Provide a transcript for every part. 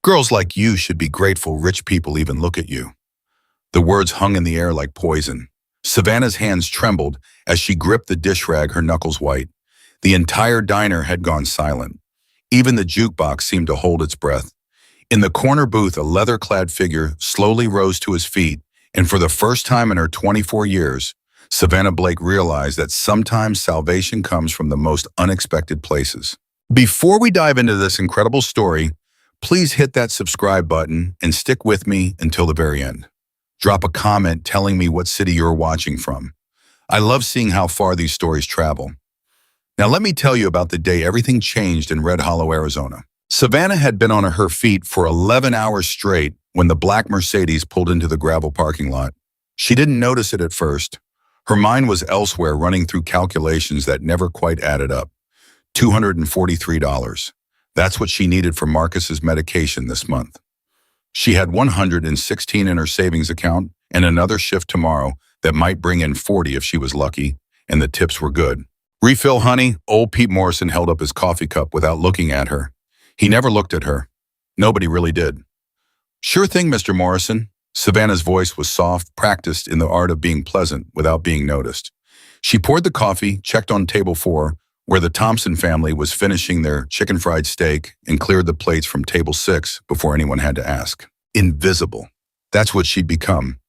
Girls like you should be grateful rich people even look at you. The words hung in the air like poison. Savannah's hands trembled as she gripped the dish rag, her knuckles white. The entire diner had gone silent. Even the jukebox seemed to hold its breath. In the corner booth, a leather-clad figure slowly rose to his feet, and for the first time in her 24 years, Savannah Blake realized that sometimes salvation comes from the most unexpected places. Before we dive into this incredible story, please hit that subscribe button and stick with me until the very end. Drop a comment telling me what city you're watching from. I love seeing how far these stories travel. Now let me tell you about the day everything changed in Red Hollow, Arizona. Savannah had been on her feet for 11 hours straight when the black Mercedes pulled into the gravel parking lot. She didn't notice it at first. Her mind was elsewhere, running through calculations that never quite added up. $243. That's what she needed for Marcus's medication this month. She had $116 in her savings account and another shift tomorrow that might bring in $40 if she was lucky, and the tips were good. "Refill, honey?" Old Pete Morrison held up his coffee cup without looking at her. He never looked at her. Nobody really did. "Sure thing, Mr. Morrison." Savannah's voice was soft, practiced in the art of being pleasant without being noticed. She poured the coffee, checked on table 4, where the Thompson family was finishing their chicken fried steak, and cleared the plates from table 6 before anyone had to ask. Invisible. That's what she'd become.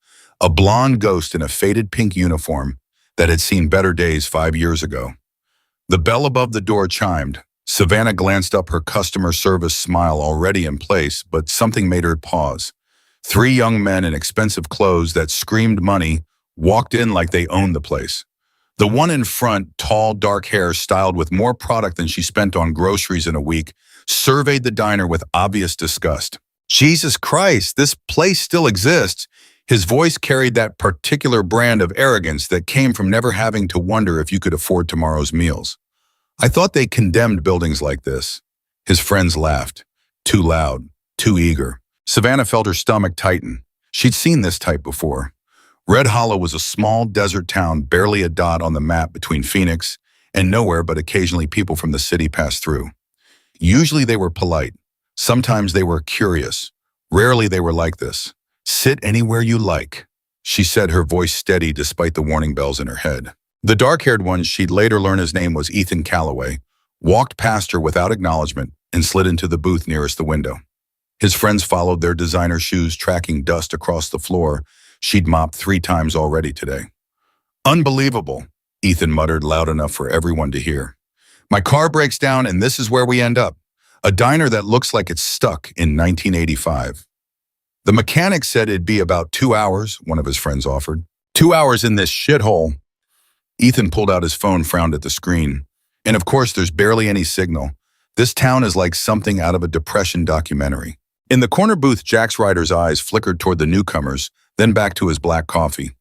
A blonde ghost in a faded pink uniform that had seen better days 5 years ago. The bell above the door chimed. Savannah glanced up, her customer service smile already in place, but something made her pause. 3 young men in expensive clothes that screamed money walked in like they owned the place. The one in front, tall, dark hair, styled with more product than she spent on groceries in a week, surveyed the diner with obvious disgust. "Jesus Christ, this place still exists." His voice carried that particular brand of arrogance that came from never having to wonder if you could afford tomorrow's meals. "I thought they condemned buildings like this." His friends laughed. Too loud, too eager. Savannah felt her stomach tighten. She'd seen this type before. Red Hollow was a small desert town, barely a dot on the map between Phoenix and nowhere, but occasionally people from the city passed through. Usually they were polite. Sometimes they were curious. Rarely they were like this. "Sit anywhere you like," she said, her voice steady despite the warning bells in her head. The dark-haired one, she'd later learn his name was Ethan Calloway, walked past her without acknowledgement and slid into the booth nearest the window. His friends followed, their designer shoes tracking dust across the floor she'd mopped 3 times already today. "Unbelievable," Ethan muttered loud enough for everyone to hear. "My car breaks down and this is where we end up. A diner that looks like it's stuck in 1985. "The mechanic said it'd be about 2 hours, one of his friends offered. 2 hours in this shithole." Ethan pulled out his phone, frowned at the screen. "And of course, there's barely any signal. This town is like something out of a Depression documentary." In the corner booth, Jax Ryder's eyes flickered toward the newcomers, then back to his black coffee.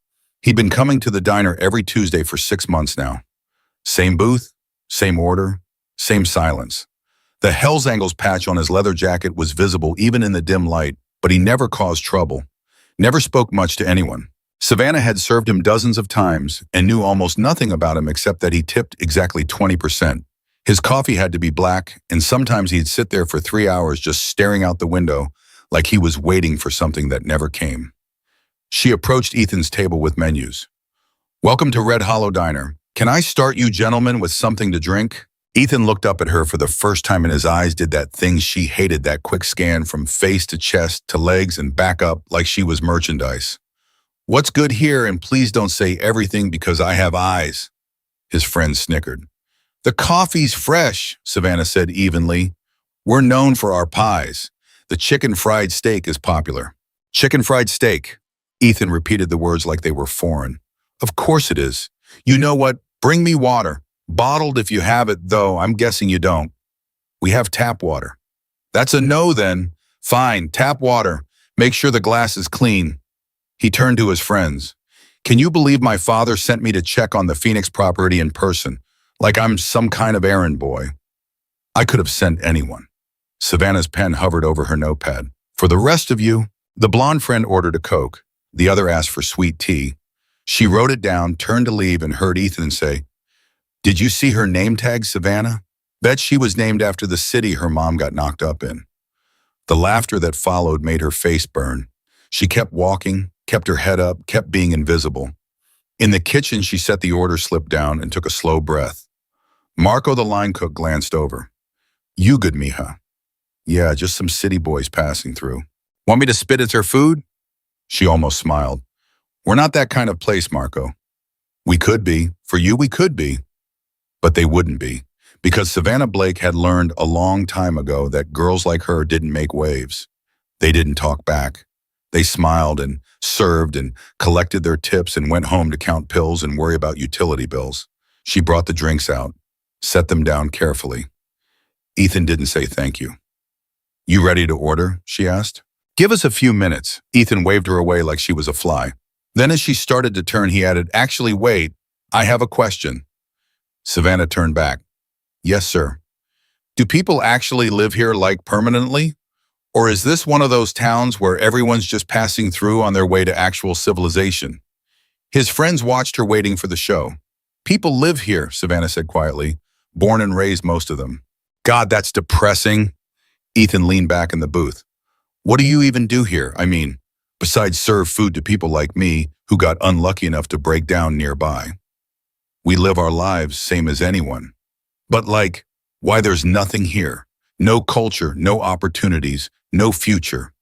He'd been coming to the diner every Tuesday for 6 months now. Same booth, same order, same silence. The Hell's Angles patch on his leather jacket was visible even in the dim light, but he never caused trouble, never spoke much to anyone. Savannah had served him dozens of times and knew almost nothing about him except that he tipped exactly 20%. His coffee had to be black, and sometimes he'd sit there for 3 hours just staring out the window like he was waiting for something that never came. She approached Ethan's table with menus. "Welcome to Red Hollow Diner. Can I start you gentlemen with something to drink?" Ethan looked up at her for the first time, and his eyes did that thing she hated, that quick scan from face to chest to legs and back up like she was merchandise. "What's good here, and please don't say everything because I have eyes." His friend snickered. "The coffee's fresh," Savannah said evenly. "We're known for our pies. The chicken fried steak is popular." "Chicken fried steak." Ethan repeated the words like they were foreign. "Of course it is. You know what? Bring me water. Bottled if you have it, though I'm guessing you don't." "We have tap water." "That's a no then." "Fine, tap water. Make sure the glass is clean." He turned to his friends. "Can you believe my father sent me to check on the Phoenix property in person, like I'm some kind of errand boy?" "I could have sent anyone." Savannah's pen hovered over her notepad. "For the rest of you," the blonde friend ordered a Coke. The other asked for sweet tea. She wrote it down, turned to leave, and heard Ethan say, "Did you see her name tag, Savannah? Bet she was named after the city her mom got knocked up in." The laughter that followed made her face burn. She kept walking, kept her head up, kept being invisible. In the kitchen, she set the order slip down and took a slow breath. Marco, the line cook, glanced over. You good, mija? Yeah, just some city boys passing through. Want me to spit at their food? She almost smiled. We're not that kind of place, Marco. We could be. For you, we could be. But they wouldn't be. Because Savannah Blake had learned a long time ago that girls like her didn't make waves. They didn't talk back. They smiled and served and collected their tips and went home to count pills and worry about utility bills. She brought the drinks out, set them down carefully. Ethan didn't say thank you. You ready to order? She asked. Give us a few minutes. Ethan waved her away like she was a fly. Then as she started to turn, he added, actually, wait, I have a question. Savannah turned back. Yes, sir. Do people actually live here like permanently? Or is this one of those towns where everyone's just passing through on their way to actual civilization? His friends watched her waiting for the show. People live here, Savannah said quietly. Born and raised, most of them. God, that's depressing. Ethan leaned back in the booth. What do you even do here? I mean, besides serve food to people like me who got unlucky enough to break down nearby. We live our lives same as anyone. But like, why there's nothing here? No culture, no opportunities, no future.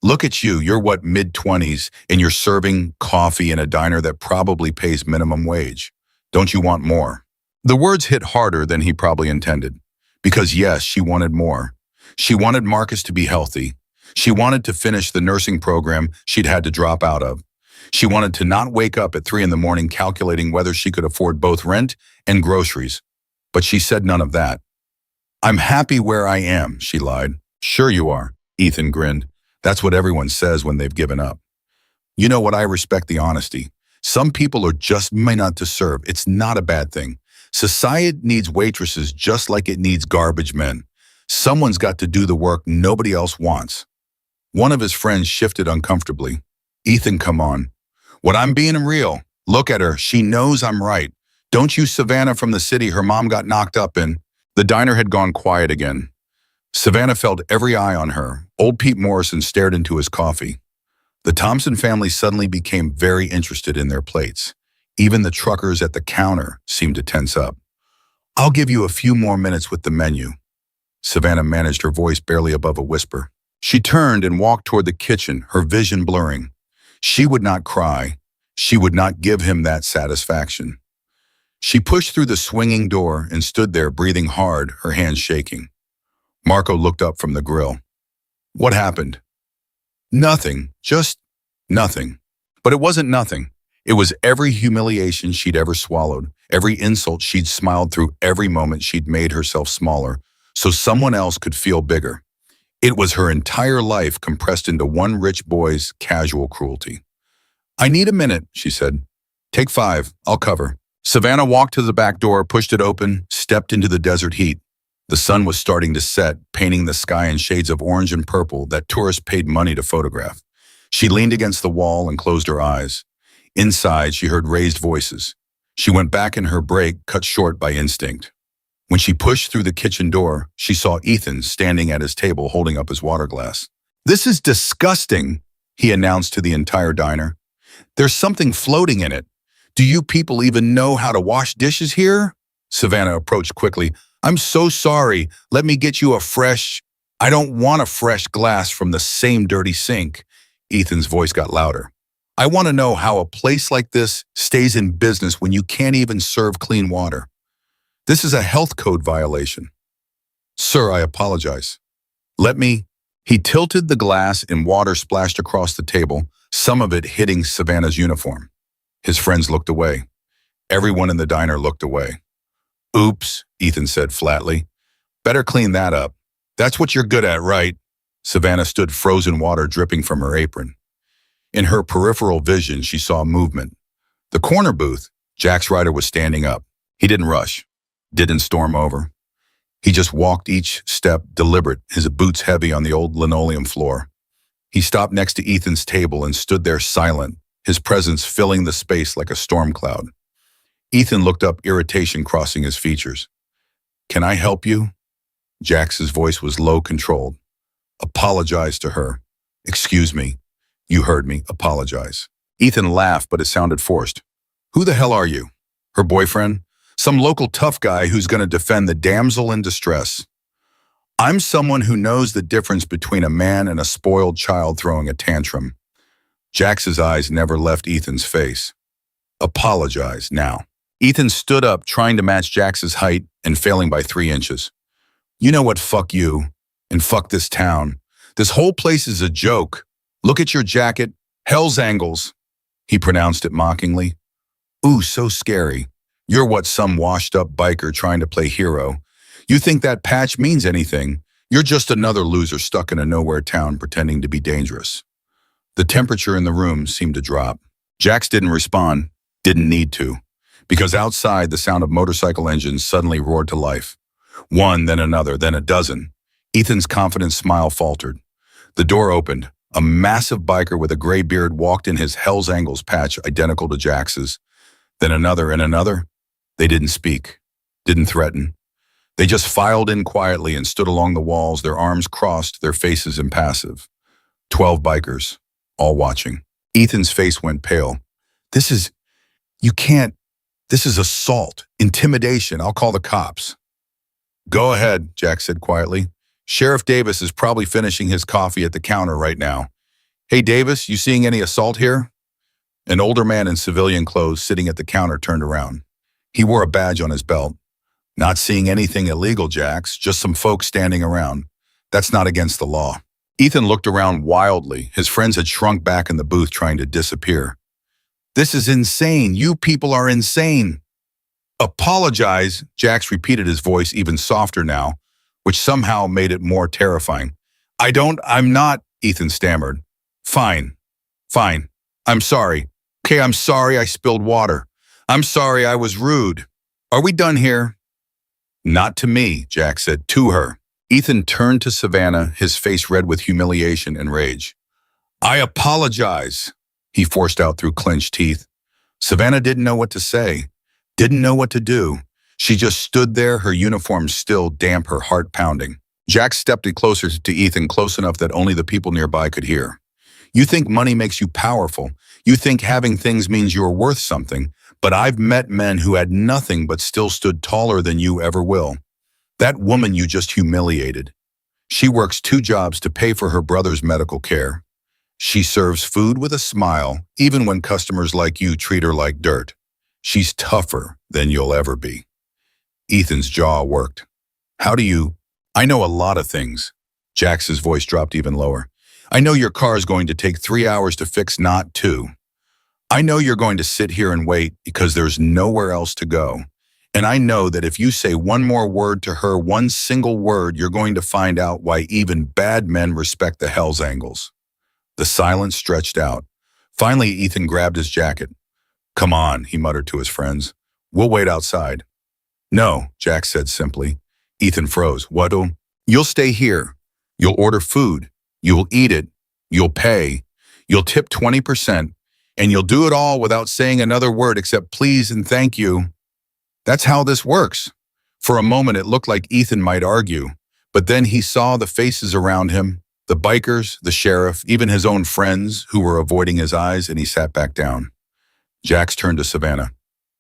Look at you, you're what, mid-20s, and you're serving coffee in a diner that probably pays minimum wage. Don't you want more? The words hit harder than he probably intended. Because yes, she wanted more. She wanted Marcus to be healthy. She wanted to finish the nursing program she'd had to drop out of. She wanted to not wake up at 3 a.m. calculating whether she could afford both rent and groceries. But she said none of that. I'm happy where I am, she lied. Sure you are, Ethan grinned. That's what everyone says when they've given up. You know what, I respect the honesty. Some people are just made not to serve. It's not a bad thing. Society needs waitresses just like it needs garbage men. Someone's got to do the work nobody else wants. One of his friends shifted uncomfortably. Ethan, come on. What, I'm being real. Look at her. She knows I'm right. Don't you, Savannah from the city her mom got knocked up in? The diner had gone quiet again. Savannah felt every eye on her. Old Pete Morrison stared into his coffee. The Thompson family suddenly became very interested in their plates. Even the truckers at the counter seemed to tense up. I'll give you a few more minutes with the menu. Savannah managed her voice barely above a whisper. She turned and walked toward the kitchen, her vision blurring. She would not cry. She would not give him that satisfaction. She pushed through the swinging door and stood there breathing hard, her hands shaking. Marco looked up from the grill. What happened? Nothing, just nothing. But it wasn't nothing. It was every humiliation she'd ever swallowed, every insult she'd smiled through, every moment she'd made herself smaller so someone else could feel bigger. It was her entire life compressed into one rich boy's casual cruelty. I need a minute, she said. Take 5, I'll cover. Savannah walked to the back door, pushed it open, stepped into the desert heat. The sun was starting to set, painting the sky in shades of orange and purple that tourists paid money to photograph. She leaned against the wall and closed her eyes. Inside, she heard raised voices. She went back in her break, cut short by instinct. When she pushed through the kitchen door, she saw Ethan standing at his table holding up his water glass. This is disgusting, he announced to the entire diner. There's something floating in it. Do you people even know how to wash dishes here? Savannah approached quickly. I'm so sorry. Let me get you a fresh... I don't want a fresh glass from the same dirty sink. Ethan's voice got louder. I want to know how a place like this stays in business when you can't even serve clean water. This is a health code violation. Sir, I apologize. Let me... He tilted the glass and water splashed across the table, some of it hitting Savannah's uniform. His friends looked away. Everyone in the diner looked away. Oops, Ethan said flatly. Better clean that up. That's what you're good at, right? Savannah stood frozen water dripping from her apron. In her peripheral vision, she saw movement. The corner booth, Jax Ryder was standing up. He didn't rush, didn't storm over. He just walked each step deliberate, his boots heavy on the old linoleum floor. He stopped next to Ethan's table and stood there silent, his presence filling the space like a storm cloud. Ethan looked up, irritation crossing his features. Can I help you? Jax's voice was low, controlled. Apologize to her. Excuse me. You heard me. Apologize. Ethan laughed, but it sounded forced. Who the hell are you? Her boyfriend? Some local tough guy who's going to defend the damsel in distress. I'm someone who knows the difference between a man and a spoiled child throwing a tantrum. Jax's eyes never left Ethan's face. Apologize now. Ethan stood up, trying to match Jax's height and failing by 3 inches. You know what, fuck you, and fuck this town. This whole place is a joke. Look at your jacket. Hell's angles. He pronounced it mockingly. Ooh, so scary. You're what some washed-up biker trying to play hero. You think that patch means anything. You're just another loser stuck in a nowhere town pretending to be dangerous. The temperature in the room seemed to drop. Jax didn't respond, didn't need to, because outside the sound of motorcycle engines suddenly roared to life. One, then another, then a dozen. Ethan's confident smile faltered. The door opened. A massive biker with a gray beard walked in, his Hell's Angles patch identical to Jax's. Then another and another. They didn't speak, didn't threaten. They just filed in quietly and stood along the walls, their arms crossed, their faces impassive. 12 bikers, all watching. Ethan's face went pale. You can't, this is assault, intimidation. I'll call the cops. Go ahead, Jax said quietly. Sheriff Davis is probably finishing his coffee at the counter right now. Hey, Davis, you seeing any assault here? An older man in civilian clothes sitting at the counter turned around. He wore a badge on his belt. Not seeing anything illegal, Jax, just some folks standing around. That's not against the law. Ethan looked around wildly. His friends had shrunk back in the booth trying to disappear. This is insane. You people are insane. Apologize, Jax repeated, his voice even softer now, which somehow made it more terrifying. I'm not, Ethan stammered. Fine. I'm sorry. Okay, I'm sorry I spilled water. I'm sorry I was rude. Are we done here? Not to me, Jax said, to her. Ethan turned to Savannah, his face red with humiliation and rage. I apologize, he forced out through clenched teeth. Savannah didn't know what to say, didn't know what to do. She just stood there, her uniform still damp, her heart pounding. Jax stepped closer to Ethan, close enough that only the people nearby could hear. You think money makes you powerful. You think having things means you're worth something. But I've met men who had nothing but still stood taller than you ever will. That woman you just humiliated. She works 2 jobs to pay for her brother's medical care. She serves food with a smile, even when customers like you treat her like dirt. She's tougher than you'll ever be. Ethan's jaw worked. I know a lot of things. Jax's voice dropped even lower. I know your car is going to take 3 hours to fix, not 2. I know you're going to sit here and wait because there's nowhere else to go. And I know that if you say one more word to her, one single word, you're going to find out why even bad men respect the Hell's Angles. The silence stretched out. Finally, Ethan grabbed his jacket. Come on, he muttered to his friends. We'll wait outside. No, Jax said simply. Ethan froze. What'll? You'll stay here. You'll order food. You'll eat it. You'll pay. You'll tip 20%. And you'll do it all without saying another word except please and thank you. That's how this works. For a moment, it looked like Ethan might argue, but then he saw the faces around him, the bikers, the sheriff, even his own friends who were avoiding his eyes, and he sat back down. Jax turned to Savannah.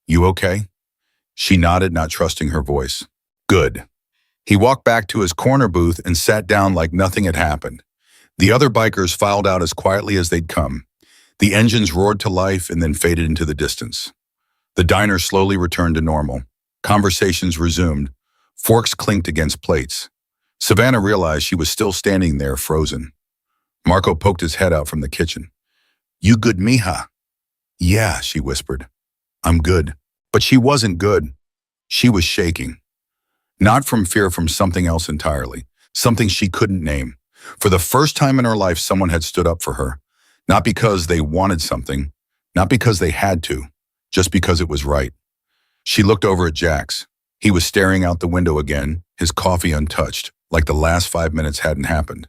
You okay? She nodded, not trusting her voice. Good. He walked back to his corner booth and sat down like nothing had happened. The other bikers filed out as quietly as they'd come. The engines roared to life and then faded into the distance. The diner slowly returned to normal. Conversations resumed. Forks clinked against plates. Savannah realized she was still standing there, frozen. Marco poked his head out from the kitchen. You good, mija? Yeah, she whispered. I'm good. But she wasn't good. She was shaking. Not from fear, from something else entirely. Something she couldn't name. For the first time in her life, someone had stood up for her. Not because they wanted something, not because they had to, just because it was right. She looked over at Jax. He was staring out the window again, his coffee untouched, like the last 5 minutes hadn't happened.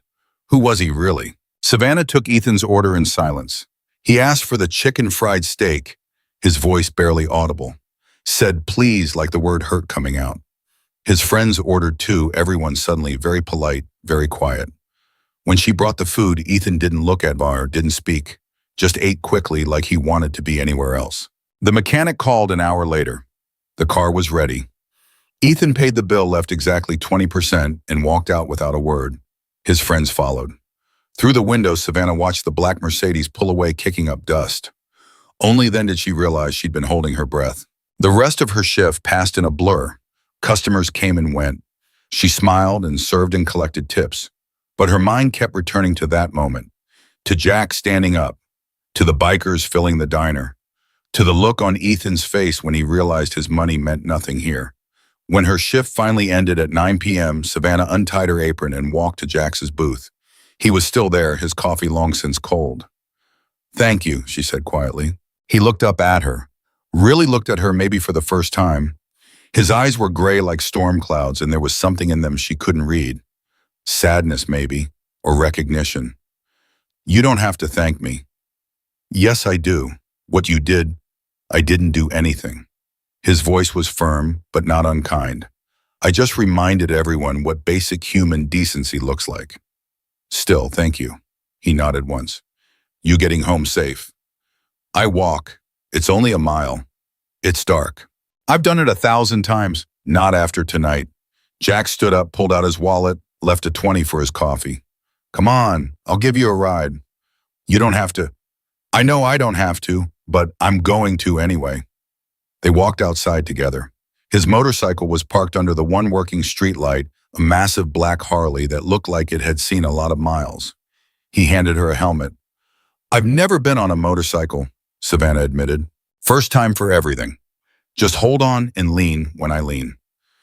Who was he really? Savannah took Ethan's order in silence. He asked for the chicken fried steak, his voice barely audible. Said please like the word hurt coming out. His friends ordered too, everyone suddenly very polite, very quiet. When she brought the food, Ethan didn't look at her, didn't speak, just ate quickly like he wanted to be anywhere else. The mechanic called an hour later. The car was ready. Ethan paid the bill, left exactly 20%, and walked out without a word. His friends followed. Through the window, Savannah watched the black Mercedes pull away, kicking up dust. Only then did she realize she'd been holding her breath. The rest of her shift passed in a blur. Customers came and went. She smiled and served and collected tips. But her mind kept returning to that moment, to Jack standing up, to the bikers filling the diner, to the look on Ethan's face when he realized his money meant nothing here. When her shift finally ended at 9 p.m., Savannah untied her apron and walked to Jax's booth. He was still there, his coffee long since cold. "Thank you," she said quietly. He looked up at her, really looked at her maybe for the first time. His eyes were gray like storm clouds, and there was something in them she couldn't read. Sadness, maybe, or recognition. "You don't have to thank me." "Yes, I do. What you did, I didn't do anything." His voice was firm, but not unkind. "I just reminded everyone what basic human decency looks like." "Still, thank you." He nodded once. "You getting home safe?" "I walk. It's only a mile. It's dark." "I've done it 1,000 times." "Not after tonight." Jax stood up, pulled out his wallet, left a 20 for his coffee. "Come on, I'll give you a ride." "You don't have to." "I know I don't have to, but I'm going to anyway." They walked outside together. His motorcycle was parked under the one working streetlight, a massive black Harley that looked like it had seen a lot of miles. He handed her a helmet. "I've never been on a motorcycle," Savannah admitted. "First time for everything. Just hold on and lean when I lean."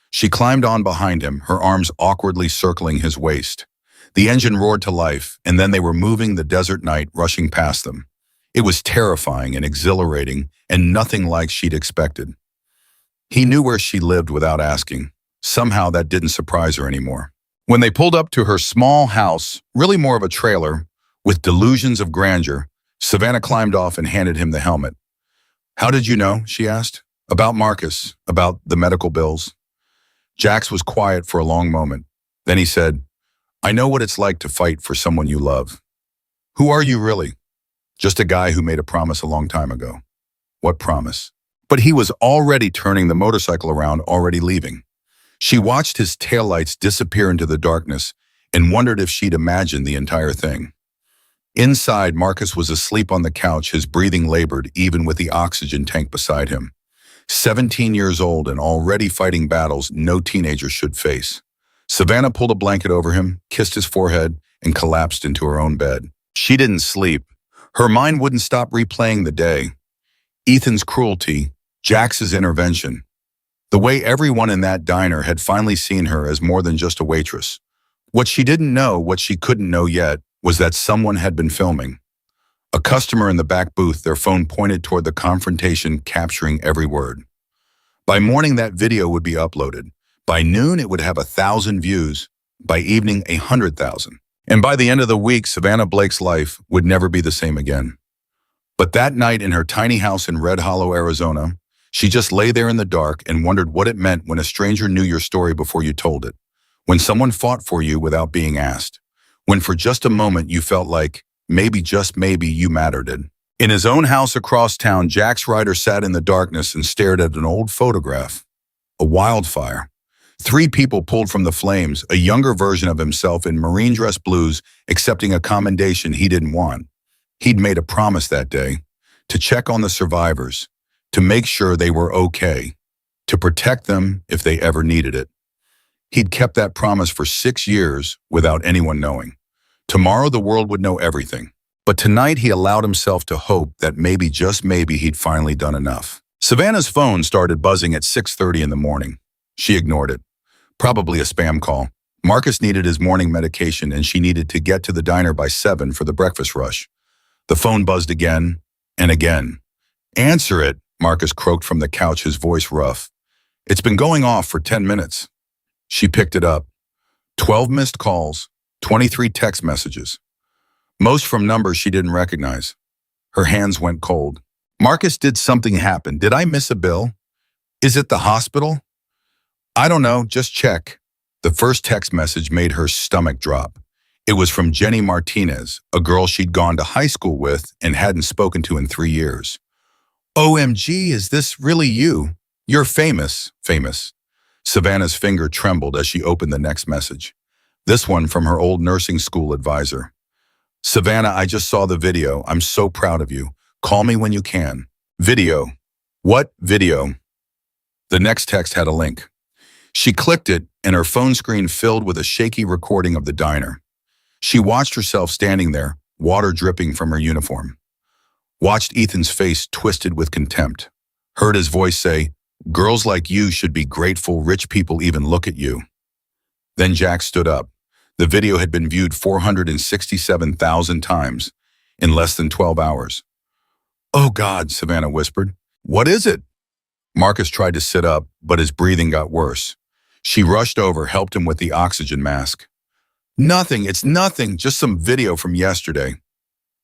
She climbed on behind him, her arms awkwardly circling his waist. The engine roared to life, and then they were moving the desert night rushing past them. It was terrifying and exhilarating, and nothing like she'd expected. He knew where she lived without asking. Somehow that didn't surprise her anymore. When they pulled up to her small house, really more of a trailer, with delusions of grandeur, Savannah climbed off and handed him the helmet. "How did you know?" she asked. "About Marcus, about the medical bills." Jax was quiet for a long moment. Then he said, "I know what it's like to fight for someone you love." "Who are you really?" "Just a guy who made a promise a long time ago." "What promise?" But he was already turning the motorcycle around, already leaving. She watched his taillights disappear into the darkness and wondered if she'd imagined the entire thing. Inside, Marcus was asleep on the couch, his breathing labored even with the oxygen tank beside him. 17 years old and already fighting battles no teenager should face. Savannah pulled a blanket over him, kissed his forehead, and collapsed into her own bed. She didn't sleep. Her mind wouldn't stop replaying the day. Ethan's cruelty, Jax's intervention. The way everyone in that diner had finally seen her as more than just a waitress. What she didn't know, what she couldn't know yet, was that someone had been filming. A customer in the back booth, their phone pointed toward the confrontation, capturing every word. By morning, that video would be uploaded. By noon, it would have 1,000 views. By evening, 100,000. And by the end of the week, Savannah Blake's life would never be the same again. But that night in her tiny house in Red Hollow, Arizona, she just lay there in the dark and wondered what it meant when a stranger knew your story before you told it. When someone fought for you without being asked. When for just a moment you felt like, maybe, just maybe, you mattered. In his own house across town, Jax Ryder sat in the darkness and stared at an old photograph. A wildfire. 3 people pulled from the flames, a younger version of himself in marine dress blues, accepting a commendation he didn't want. He'd made a promise that day, to check on the survivors, to make sure they were okay, to protect them if they ever needed it. He'd kept that promise for 6 years without anyone knowing. Tomorrow the world would know everything. But tonight he allowed himself to hope that maybe, just maybe, he'd finally done enough. Savannah's phone started buzzing at 6:30 in the morning. She ignored it. Probably a spam call. Marcus needed his morning medication and she needed to get to the diner by 7 for the breakfast rush. The phone buzzed again and again. "Answer it," Marcus croaked from the couch, his voice rough. "It's been going off for 10 minutes. She picked it up. 12 missed calls, 23 text messages. Most from numbers she didn't recognize. Her hands went cold. "Marcus, did something happen? Did I miss a bill? Is it the hospital?" "I don't know, just check." The first text message made her stomach drop. It was from Jenny Martinez, a girl she'd gone to high school with and hadn't spoken to in 3 years. OMG, is this really you? You're famous, famous. Savannah's finger trembled as she opened the next message. This one from her old nursing school advisor. Savannah, I just saw the video. I'm so proud of you. Call me when you can. Video. What video? The next text had a link. She clicked it, and her phone screen filled with a shaky recording of the diner. She watched herself standing there, water dripping from her uniform. Watched Ethan's face twisted with contempt. Heard his voice say, "Girls like you should be grateful rich people even look at you." Then Jax stood up. The video had been viewed 467,000 times in less than 12 hours. "Oh God," Savannah whispered. "What is it?" Marcus tried to sit up, but his breathing got worse. She rushed over, helped him with the oxygen mask. "Nothing, it's nothing, just some video from yesterday."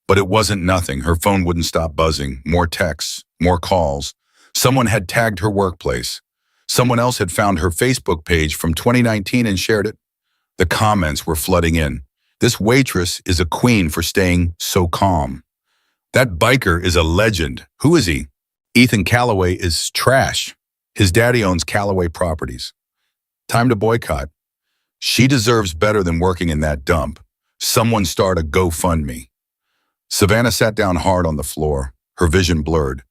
But it wasn't nothing. Her phone wouldn't stop buzzing. More texts, more calls. Someone had tagged her workplace. Someone else had found her Facebook page from 2019 and shared it. The comments were flooding in. "This waitress is a queen for staying so calm. That biker is a legend. Who is he? Ethan Calloway is trash. His daddy owns Calloway Properties. Time to boycott. She deserves better than working in that dump. Someone start a GoFundMe." Savannah sat down hard on the floor, her vision blurred.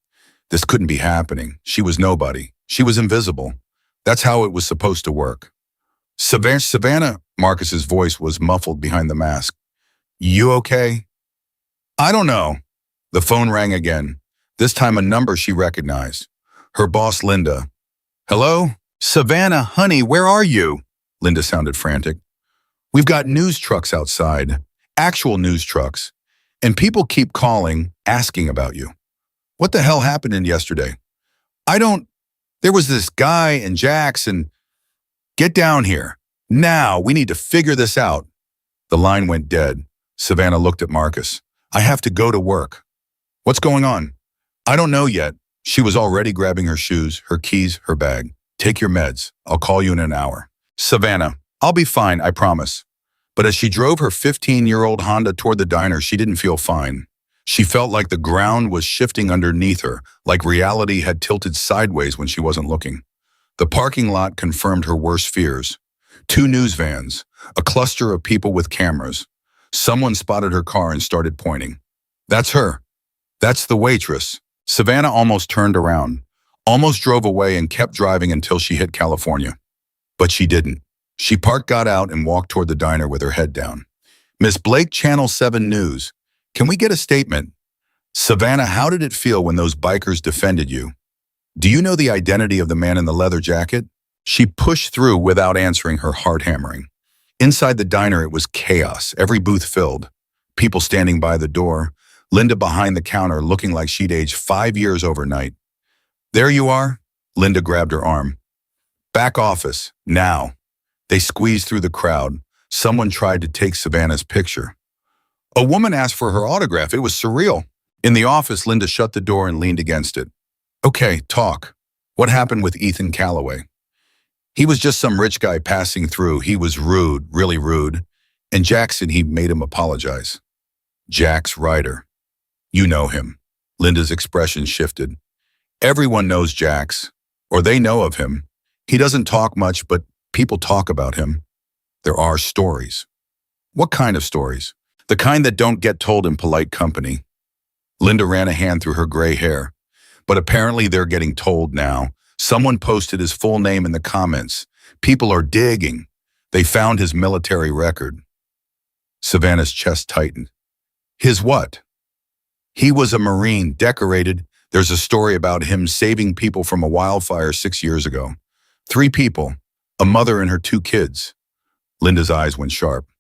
This couldn't be happening. She was nobody. She was invisible. That's how it was supposed to work. Savannah, Marcus's voice was muffled behind the mask. "You okay?" "I don't know." The phone rang again, this time a number she recognized. Her boss, Linda. "Hello? Savannah, honey, where are you?" Linda sounded frantic. "We've got news trucks outside, actual news trucks, and people keep calling, asking about you." "What the hell happened yesterday?" There was this guy and Jax and..." "Get down here. Now, we need to figure this out." The line went dead. Savannah looked at Marcus. "I have to go to work." "What's going on?" "I don't know yet." She was already grabbing her shoes, her keys, her bag. "Take your meds. I'll call you in an hour." "Savannah, I'll be fine, I promise." But as she drove her 15-year-old Honda toward the diner, she didn't feel fine. She felt like the ground was shifting underneath her, like reality had tilted sideways when she wasn't looking. The parking lot confirmed her worst fears. 2 news vans, a cluster of people with cameras. Someone spotted her car and started pointing. "That's her. That's the waitress." Savannah almost turned around, almost drove away and kept driving until she hit California. But she didn't. She parked, got out, and walked toward the diner with her head down. "Miss Blake, Channel 7 News. Can we get a statement?" "Savannah, how did it feel when those bikers defended you? Do you know the identity of the man in the leather jacket?" She pushed through without answering, her heart hammering. Inside the diner, it was chaos, every booth filled. People standing by the door, Linda behind the counter looking like she'd aged 5 years overnight. "There you are." Linda grabbed her arm. "Back office, now." They squeezed through the crowd. Someone tried to take Savannah's picture. A woman asked for her autograph. It was surreal. In the office, Linda shut the door and leaned against it. "Okay, talk. What happened with Ethan Calloway?" "He was just some rich guy passing through. He was rude, really rude. And Jackson, he made him apologize." "Jax Ryder. You know him." Linda's expression shifted. "Everyone knows Jax, or they know of him. He doesn't talk much, but people talk about him. There are stories." "What kind of stories?" "The kind that don't get told in polite company." Linda ran a hand through her gray hair. "But apparently they're getting told now. Someone posted his full name in the comments. People are digging. They found his military record." Savannah's chest tightened. "His what?" "He was a Marine, decorated. There's a story about him saving people from a wildfire 6 years ago. 3 people, a mother and her 2 kids. Linda's eyes went sharp.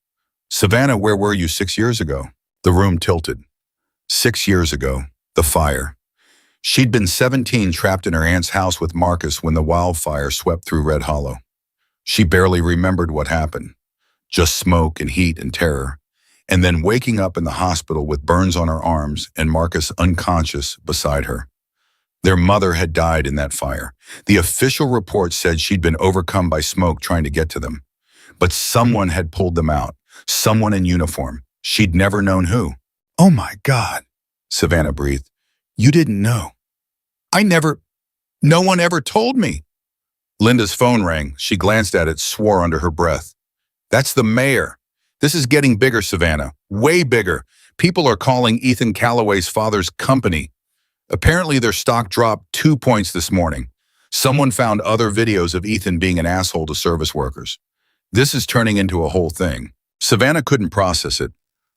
"Savannah, where were you 6 years ago?" The room tilted. 6 years ago, the fire. She'd been 17, trapped in her aunt's house with Marcus when the wildfire swept through Red Hollow. She barely remembered what happened. Just smoke and heat and terror. And then waking up in the hospital with burns on her arms and Marcus unconscious beside her. Their mother had died in that fire. The official report said she'd been overcome by smoke trying to get to them. But someone had pulled them out. Someone in uniform. She'd never known who. Oh my God, Savannah breathed. You didn't know. I never, no one ever told me. Linda's phone rang. She glanced at it, swore under her breath. That's the mayor. This is getting bigger, Savannah. Way bigger. People are calling Ethan Calloway's father's company. Apparently their stock dropped 2 points this morning. Someone found other videos of Ethan being an asshole to service workers. This is turning into a whole thing. Savannah couldn't process it.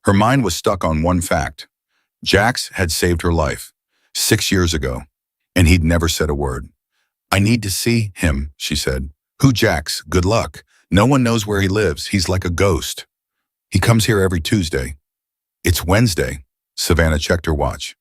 Her mind was stuck on one fact. Jax had saved her life 6 years ago, and he'd never said a word. I need to see him, she said. Who Jax? Good luck. No one knows where he lives. He's like a ghost. He comes here every Tuesday. It's Wednesday. Savannah checked her watch.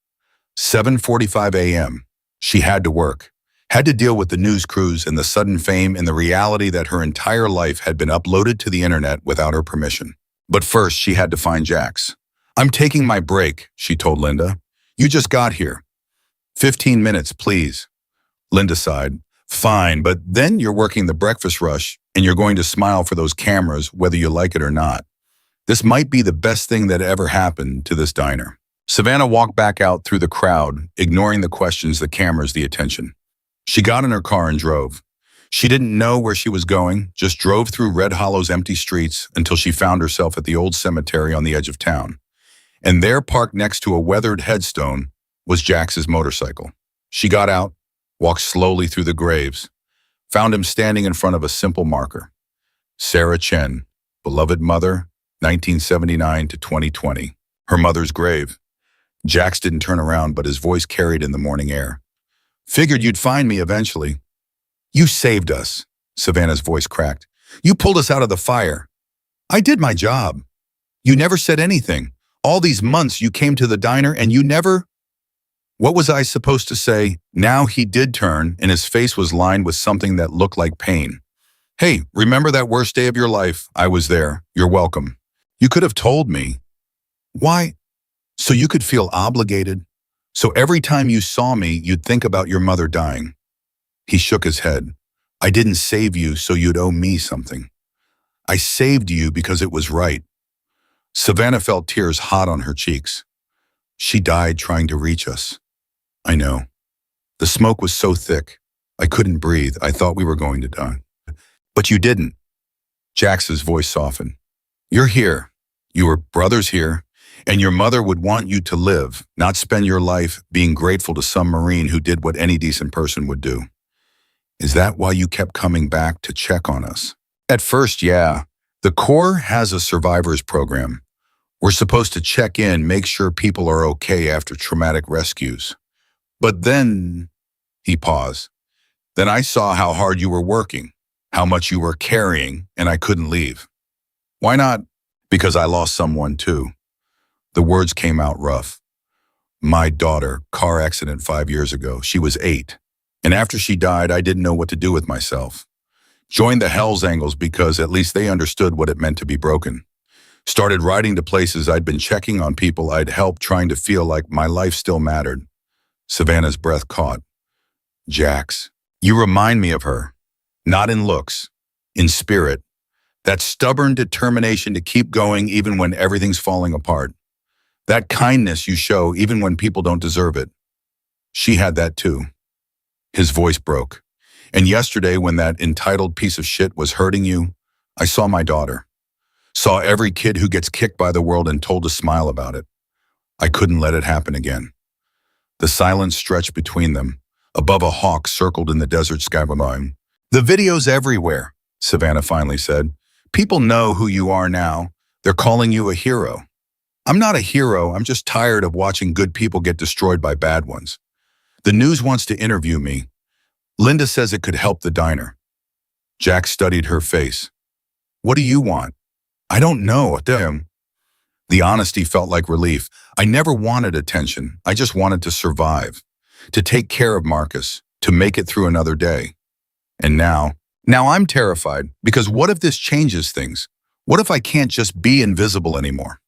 7:45 a.m. She had to work, had to deal with the news crews and the sudden fame and the reality that her entire life had been uploaded to the internet without her permission. But first, she had to find Jax. I'm taking my break, she told Linda. You just got here. 15 minutes, please. Linda sighed. Fine, but then you're working the breakfast rush and you're going to smile for those cameras whether you like it or not. This might be the best thing that ever happened to this diner. Savannah walked back out through the crowd, ignoring the questions, the cameras, the attention. She got in her car and drove. She didn't know where she was going, just drove through Red Hollow's empty streets until she found herself at the old cemetery on the edge of town. And there, parked next to a weathered headstone, was Jax's motorcycle. She got out, walked slowly through the graves, found him standing in front of a simple marker. Sarah Chen, beloved mother, 1979 to 2020. Her mother's grave. Jax didn't turn around, but his voice carried in the morning air. Figured you'd find me eventually. You saved us, Savannah's voice cracked. You pulled us out of the fire. I did my job. You never said anything. All these months you came to the diner and you never... What was I supposed to say? Now he did turn, and his face was lined with something that looked like pain. Hey, remember that worst day of your life? I was there. You're welcome. You could have told me. Why? So you could feel obligated? So every time you saw me, you'd think about your mother dying? He shook his head. I didn't save you so you'd owe me something. I saved you because it was right. Savannah felt tears hot on her cheeks. She died trying to reach us. I know. The smoke was so thick. I couldn't breathe. I thought we were going to die. But you didn't. Jax's voice softened. You're here. Your brother's here. And your mother would want you to live, not spend your life being grateful to some Marine who did what any decent person would do. Is that why you kept coming back to check on us? At first, yeah. The Corps has a survivors program. We're supposed to check in, make sure people are okay after traumatic rescues. But then, he paused. Then I saw how hard you were working, how much you were carrying, and I couldn't leave. Why not? Because I lost someone too. The words came out rough. My daughter, car accident 5 years ago. She was 8. And after she died, I didn't know what to do with myself. Joined the Hells Angels because at least they understood what it meant to be broken. Started writing to places I'd been checking on people I'd helped, trying to feel like my life still mattered. Savannah's breath caught. Jax, you remind me of her. Not in looks, in spirit. That stubborn determination to keep going even when everything's falling apart. That kindness you show even when people don't deserve it. She had that too. His voice broke. And yesterday when that entitled piece of shit was hurting you, I saw my daughter. Saw every kid who gets kicked by the world and told to smile about it. I couldn't let it happen again. The silence stretched between them, above a hawk circled in the desert sky behind. The video's everywhere, Savannah finally said. People know who you are now. They're calling you a hero. I'm not a hero. I'm just tired of watching good people get destroyed by bad ones. The news wants to interview me. Linda says it could help the diner. Jax studied her face. What do you want? I don't know. Damn. The honesty felt like relief. I never wanted attention. I just wanted to survive, to take care of Marcus, to make it through another day. And now I'm terrified because what if this changes things? What if I can't just be invisible anymore?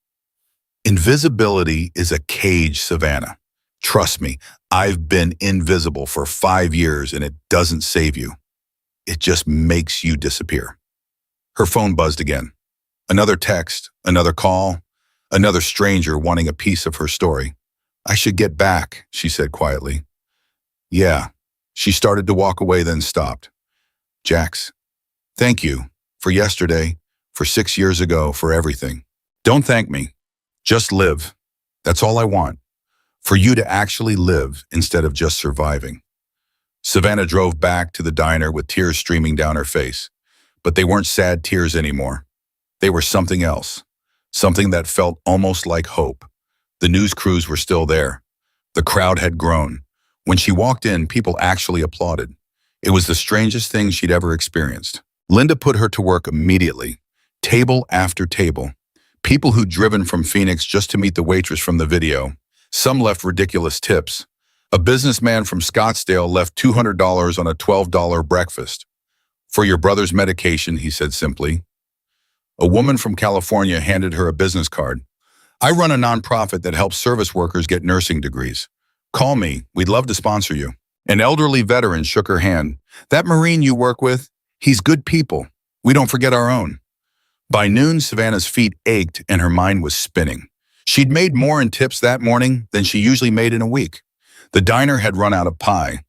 Invisibility is a cage, Savannah. Trust me, I've been invisible for 5 years and it doesn't save you. It just makes you disappear. Her phone buzzed again. Another text, another call, another stranger wanting a piece of her story. I should get back, she said quietly. Yeah. She started to walk away, then stopped. Jax, thank you for yesterday, for 6 years ago, for everything. Don't thank me. Just live. That's all I want. For you to actually live instead of just surviving. Savannah drove back to the diner with tears streaming down her face. But they weren't sad tears anymore. They were something else. Something that felt almost like hope. The news crews were still there. The crowd had grown. When she walked in, people actually applauded. It was the strangest thing she'd ever experienced. Linda put her to work immediately. Table after table. People who'd driven from Phoenix just to meet the waitress from the video. Some left ridiculous tips. A businessman from Scottsdale left $200 on a $12 breakfast. For your brother's medication, he said simply. A woman from California handed her a business card. I run a nonprofit that helps service workers get nursing degrees. Call me, we'd love to sponsor you. An elderly veteran shook her hand. That Marine you work with, he's good people. We don't forget our own. By noon, Savannah's feet ached and her mind was spinning. She'd made more in tips that morning than she usually made in a week. The diner had run out of pie.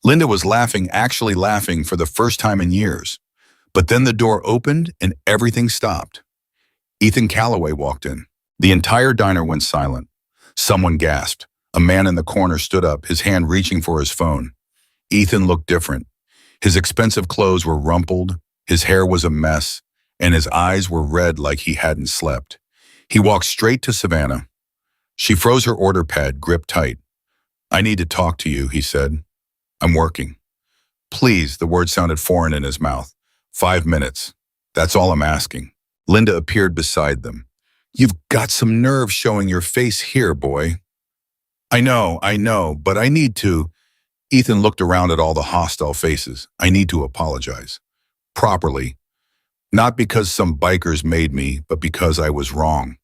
Linda was laughing, actually laughing for the first time in years. But then the door opened and everything stopped. Ethan Calloway walked in. The entire diner went silent. Someone gasped. A man in the corner stood up, his hand reaching for his phone. Ethan looked different. His expensive clothes were rumpled, his hair was a mess, and his eyes were red like he hadn't slept. He walked straight to Savannah. She froze her order pad, gripped tight. I need to talk to you, he said. I'm working. Please, the word sounded foreign in his mouth. 5 minutes. That's all I'm asking. Linda appeared beside them. You've got some nerve showing your face here, boy. I know, but I need to. Ethan looked around at all the hostile faces. I need to apologize. Properly. Not because some bikers made me, but because I was wrong.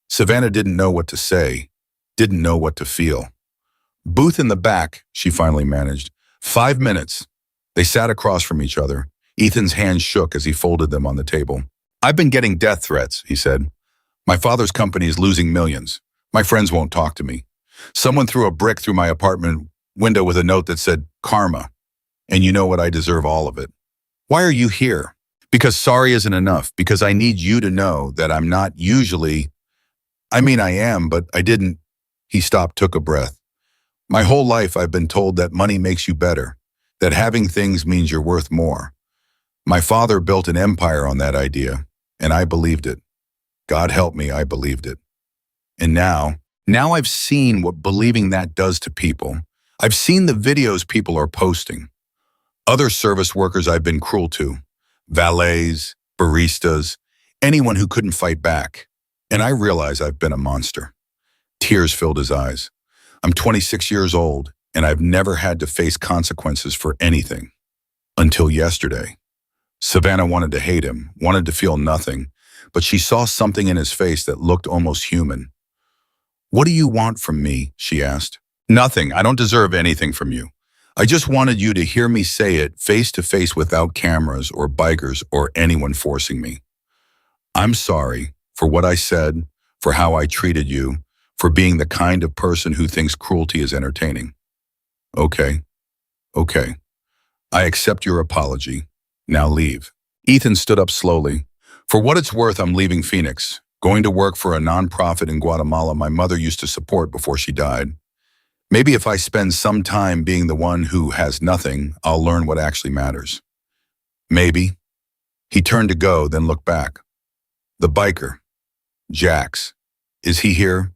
Savannah didn't know what to say, didn't know what to feel. Booth in the back, she finally managed. 5 minutes. They sat across from each other. Ethan's hands shook as he folded them on the table. I've been getting death threats, he said. My father's company is losing millions. My friends won't talk to me. Someone threw a brick through my apartment window with a note that said, karma. And you know what? I deserve all of it. Why are you here? Because sorry isn't enough. Because I need you to know that I'm not usually... I mean, I am, but I didn't... He stopped, took a breath. My whole life I've been told that money makes you better, that having things means you're worth more. My father built an empire on that idea, and I believed it. God help me, I believed it. And now I've seen what believing that does to people. I've seen the videos people are posting. Other service workers I've been cruel to. Valets, baristas, anyone who couldn't fight back. And I realize I've been a monster. Tears filled his eyes. I'm 26 years old, and I've never had to face consequences for anything. Until yesterday. Savannah wanted to hate him, wanted to feel nothing, but she saw something in his face that looked almost human. What do you want from me? She asked. Nothing. I don't deserve anything from you. I just wanted you to hear me say it face to face without cameras or bikers or anyone forcing me. I'm sorry for what I said, for how I treated you, for being the kind of person who thinks cruelty is entertaining. Okay. I accept your apology. Now leave. Ethan stood up slowly. For what it's worth, I'm leaving Phoenix, going to work for a nonprofit in Guatemala my mother used to support before she died. Maybe if I spend some time being the one who has nothing, I'll learn what actually matters. Maybe. He turned to go, then looked back. The biker. Jax. Is he here?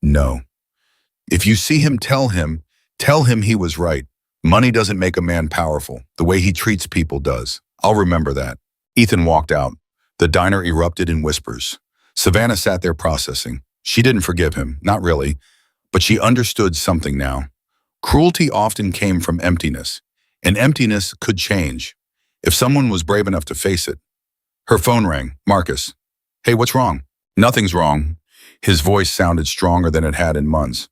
No. If you see him, tell him he was right. Money doesn't make a man powerful. The way he treats people does. I'll remember that. Ethan walked out. The diner erupted in whispers. Savannah sat there processing. She didn't forgive him, not really, but she understood something now. Cruelty often came from emptiness, and emptiness could change if someone was brave enough to face it. Her phone rang. Marcus. Hey, what's wrong? Nothing's wrong. His voice sounded stronger than it had in months.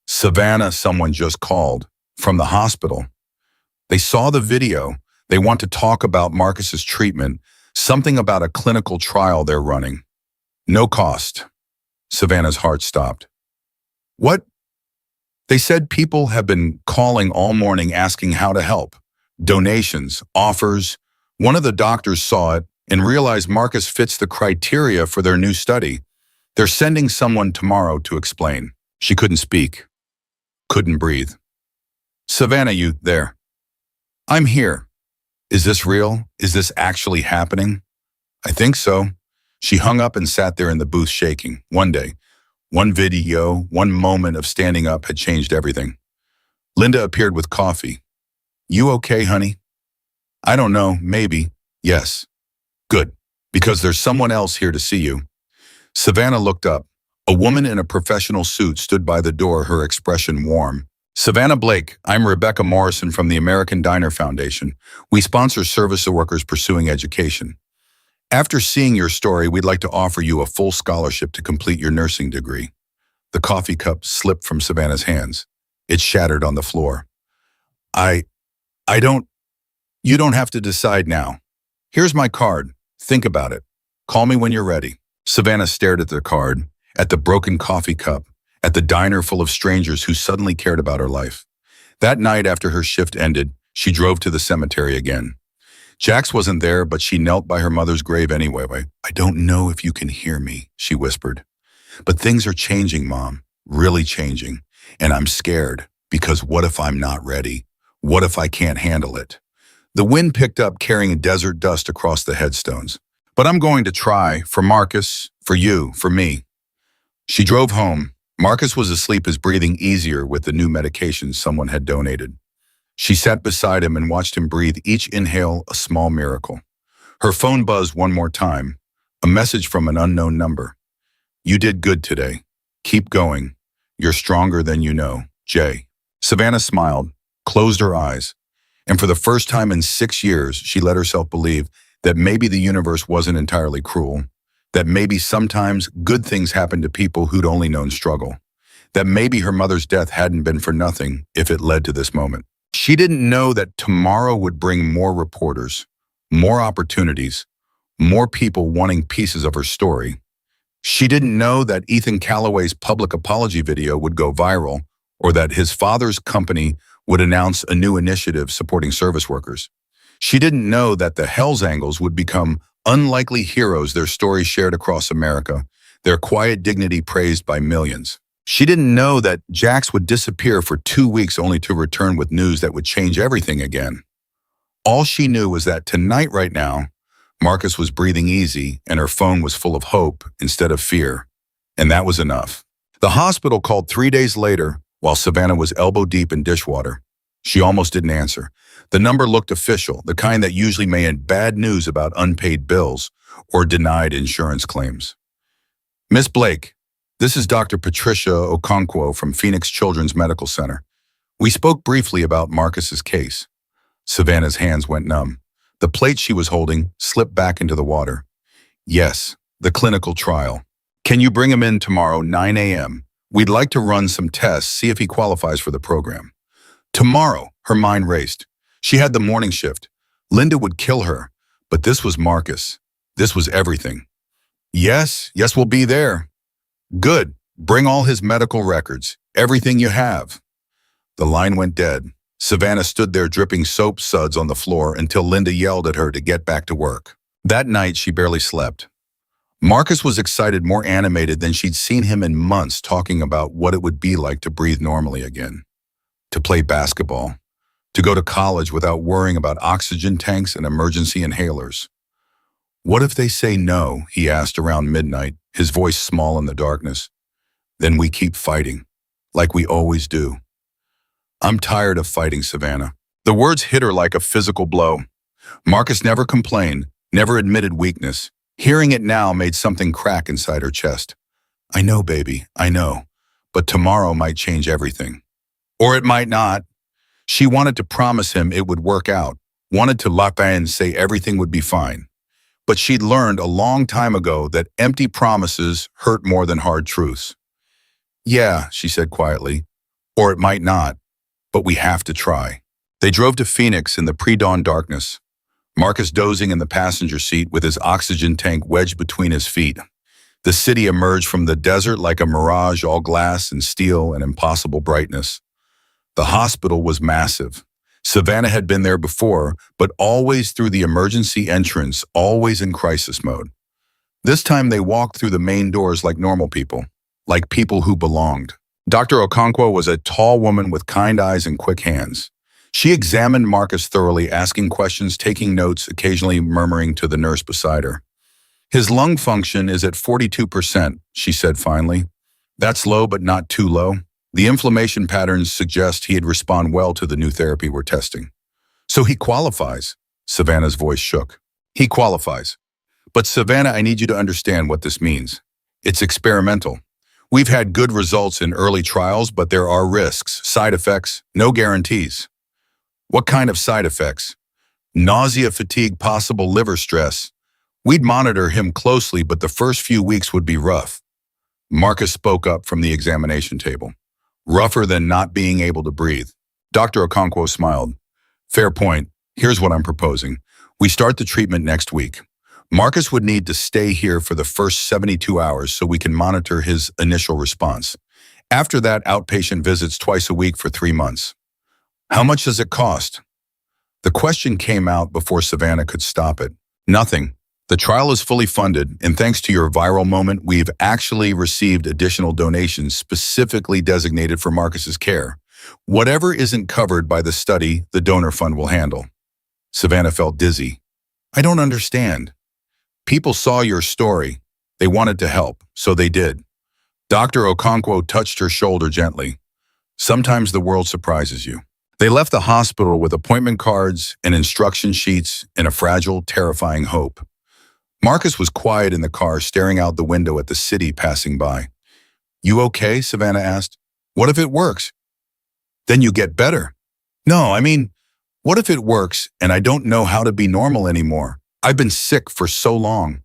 Savannah, someone just called. From the hospital. They saw the video. They want to talk about Marcus's treatment, Something about a clinical trial they're running. No cost. Savannah's heart stopped. What? They said people have been calling all morning asking how to help. Donations, offers. One of the doctors saw it and realized Marcus fits the criteria for their new study. They're sending someone tomorrow to explain. She couldn't speak, couldn't breathe. Savannah, you there? I'm here. Is this real? Is this actually happening? I think so. She hung up and sat there in the booth shaking. One day, one video, one moment of standing up had changed everything. Linda appeared with coffee. You okay, honey? I don't know, maybe. Yes. Good, because there's someone else here to see you. Savannah looked up. A woman in a professional suit stood by the door, her expression warm. Savannah Blake, I'm Rebecca Morrison from the American Diner Foundation. We sponsor service workers pursuing education. After seeing your story, we'd like to offer you a full scholarship to complete your nursing degree. The coffee cup slipped from Savannah's hands. It shattered on the floor. You don't have to decide now. Here's my card. Think about it. Call me when you're ready. Savannah stared at the card, at the broken coffee cup, at the diner full of strangers who suddenly cared about her life. That night after her shift ended, she drove to the cemetery again. Jax wasn't there, but she knelt by her mother's grave anyway. I don't know if you can hear me, she whispered. But things are changing, Mom, really changing. And I'm scared, because what if I'm not ready? What if I can't handle it? The wind picked up, carrying desert dust across the headstones. But I'm going to try, for Marcus, for you, for me. She drove home. Marcus was asleep, his breathing easier with the new medication someone had donated. She sat beside him and watched him breathe, each inhale a small miracle. Her phone buzzed one more time, a message from an unknown number. You did good today. Keep going. You're stronger than you know, Jay. Savannah smiled, closed her eyes, and for the first time in 6 years, she let herself believe that maybe the universe wasn't entirely cruel, that maybe sometimes good things happen to people who'd only known struggle, that maybe her mother's death hadn't been for nothing if it led to this moment. She didn't know that tomorrow would bring more reporters, more opportunities, more people wanting pieces of her story. She didn't know that Ethan Calloway's public apology video would go viral, or that his father's company would announce a new initiative supporting service workers. She didn't know that the Hells Angels would become unlikely heroes, their stories shared across America, their quiet dignity praised by millions. She didn't know that Jax would disappear for 2 weeks only to return with news that would change everything again. All she knew was that tonight, right now, Marcus was breathing easy and her phone was full of hope instead of fear. And that was enough. The hospital called 3 days later while Savannah was elbow deep in dishwater. She almost didn't answer. The number looked official, the kind that usually meant bad news about unpaid bills or denied insurance claims. Miss Blake, this is Dr. Patricia Okonkwo from Phoenix Children's Medical Center. We spoke briefly about Marcus's case. Savannah's hands went numb. The plate she was holding slipped back into the water. Yes, the clinical trial. Can you bring him in tomorrow, 9 a.m.? We'd like to run some tests, see if he qualifies for the program. Tomorrow, her mind raced. She had the morning shift. Linda would kill her, but this was Marcus. This was everything. Yes, we'll be there. Good. Bring all his medical records, everything you have. The line went dead. Savannah stood there dripping soap suds on the floor until Linda yelled at her to get back to work. That night, she barely slept. Marcus was excited, more animated than she'd seen him in months, talking about what it would be like to breathe normally again, to play basketball, to go to college without worrying about oxygen tanks and emergency inhalers. What if they say no, he asked around midnight, his voice small in the darkness. Then we keep fighting, like we always do. I'm tired of fighting, Savannah. The words hit her like a physical blow. Marcus never complained, never admitted weakness. Hearing it now made something crack inside her chest. I know, baby, I know. But tomorrow might change everything. Or it might not. She wanted to promise him it would work out, wanted to lock in and say everything would be fine. But she'd learned a long time ago that empty promises hurt more than hard truths. Yeah, she said quietly. Or it might not. But we have to try. They drove to Phoenix in the pre-dawn darkness. Marcus dozing in the passenger seat with his oxygen tank wedged between his feet. The city emerged from the desert like a mirage, all glass and steel and impossible brightness. The hospital was massive. Savannah had been there before, but always through the emergency entrance, always in crisis mode. This time they walked through the main doors like normal people, like people who belonged. Dr. Okonkwo was a tall woman with kind eyes and quick hands. She examined Marcus thoroughly, asking questions, taking notes, occasionally murmuring to the nurse beside her. "His lung function is at 42%, she said finally. "That's low, but not too low. The inflammation patterns suggest he'd respond well to the new therapy we're testing." "So he qualifies." Savannah's voice shook. "He qualifies. But Savannah, I need you to understand what this means. It's experimental. We've had good results in early trials, but there are risks, side effects, no guarantees." "What kind of side effects?" "Nausea, fatigue, possible liver stress. We'd monitor him closely, but the first few weeks would be rough." Marcus spoke up from the examination table. "Rougher than not being able to breathe." Dr. Okonkwo smiled. "Fair point. Here's what I'm proposing. We start the treatment next week. Marcus would need to stay here for the first 72 hours so we can monitor his initial response. After that, outpatient visits twice a week for 3 months. How much does it cost?" The question came out before Savannah could stop it. "Nothing. The trial is fully funded, and thanks to your viral moment, we've actually received additional donations specifically designated for Marcus's care. Whatever isn't covered by the study, the donor fund will handle." Savannah felt dizzy. "I don't understand." "People saw your story. They wanted to help, so they did." Dr. Okonkwo touched her shoulder gently. "Sometimes the world surprises you." They left the hospital with appointment cards and instruction sheets and a fragile, terrifying hope. Marcus was quiet in the car, staring out the window at the city passing by. "You okay?" Savannah asked. "What if it works?" "Then you get better." "No, I mean, what if it works and I don't know how to be normal anymore? I've been sick for so long.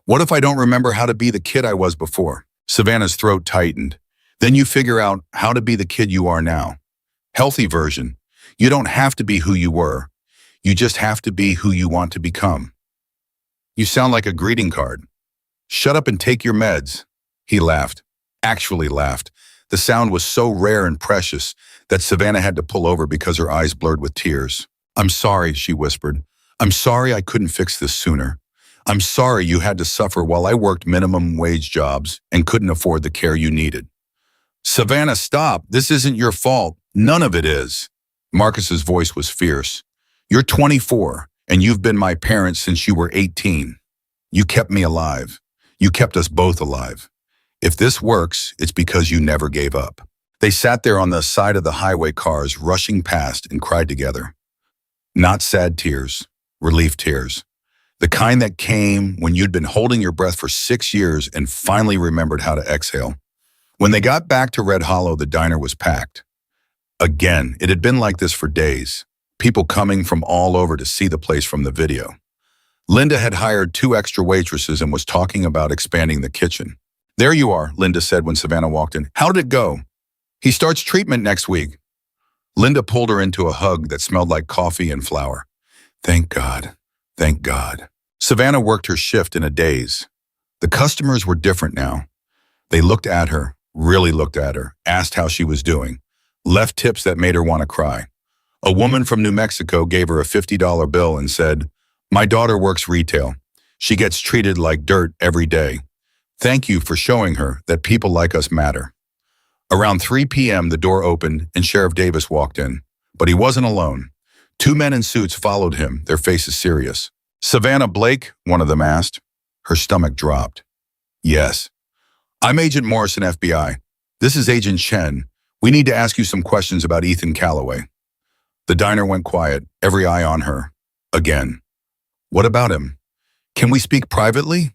What if I don't remember how to be the kid I was before?" Savannah's throat tightened. "Then you figure out how to be the kid you are now. Healthy version. You don't have to be who you were. You just have to be who you want to become." "You sound like a greeting card." "Shut up and take your meds." He laughed. Actually laughed. The sound was so rare and precious that Savannah had to pull over because her eyes blurred with tears. "I'm sorry," she whispered. "I'm sorry I couldn't fix this sooner. I'm sorry you had to suffer while I worked minimum wage jobs and couldn't afford the care you needed." "Savannah, stop. This isn't your fault. None of it is." Marcus's voice was fierce. "You're 24, and you've been my parent since you were 18. You kept me alive. You kept us both alive. If this works, it's because you never gave up." They sat there on the side of the highway, cars rushing past, and cried together. Not sad tears, relief tears. The kind that came when you'd been holding your breath for 6 years and finally remembered how to exhale. When they got back to Red Hollow, the diner was packed. Again, it had been like this for days. People coming from all over to see the place from the video. Linda had hired 2 extra waitresses and was talking about expanding the kitchen. "There you are," Linda said when Savannah walked in. "How did it go?" "He starts treatment next week." Linda pulled her into a hug that smelled like coffee and flour. "Thank God. Thank God." Savannah worked her shift in a daze. The customers were different now. They looked at her, really looked at her, asked how she was doing, left tips that made her want to cry. A woman from New Mexico gave her a $50 bill and said, "My daughter works retail. She gets treated like dirt every day. Thank you for showing her that people like us matter." Around 3 p.m., the door opened and Sheriff Davis walked in. But he wasn't alone. 2 men in suits followed him, their faces serious. "Savannah Blake?" one of them asked. Her stomach dropped. "Yes." "I'm Agent Morrison, FBI. This is Agent Chen. We need to ask you some questions about Ethan Calloway." The diner went quiet, every eye on her. Again. "What about him? Can we speak privately?"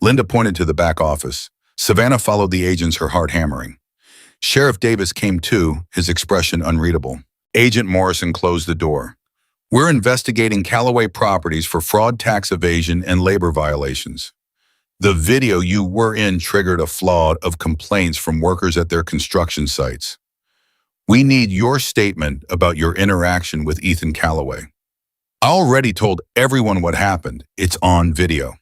Linda pointed to the back office. Savannah followed the agents, her heart hammering. Sheriff Davis came too, his expression unreadable. Agent Morrison closed the door. "We're investigating Calloway Properties for fraud, tax evasion, and labor violations. The video you were in triggered a flood of complaints from workers at their construction sites. We need your statement about your interaction with Ethan Calloway." I already told everyone what happened. It's on video.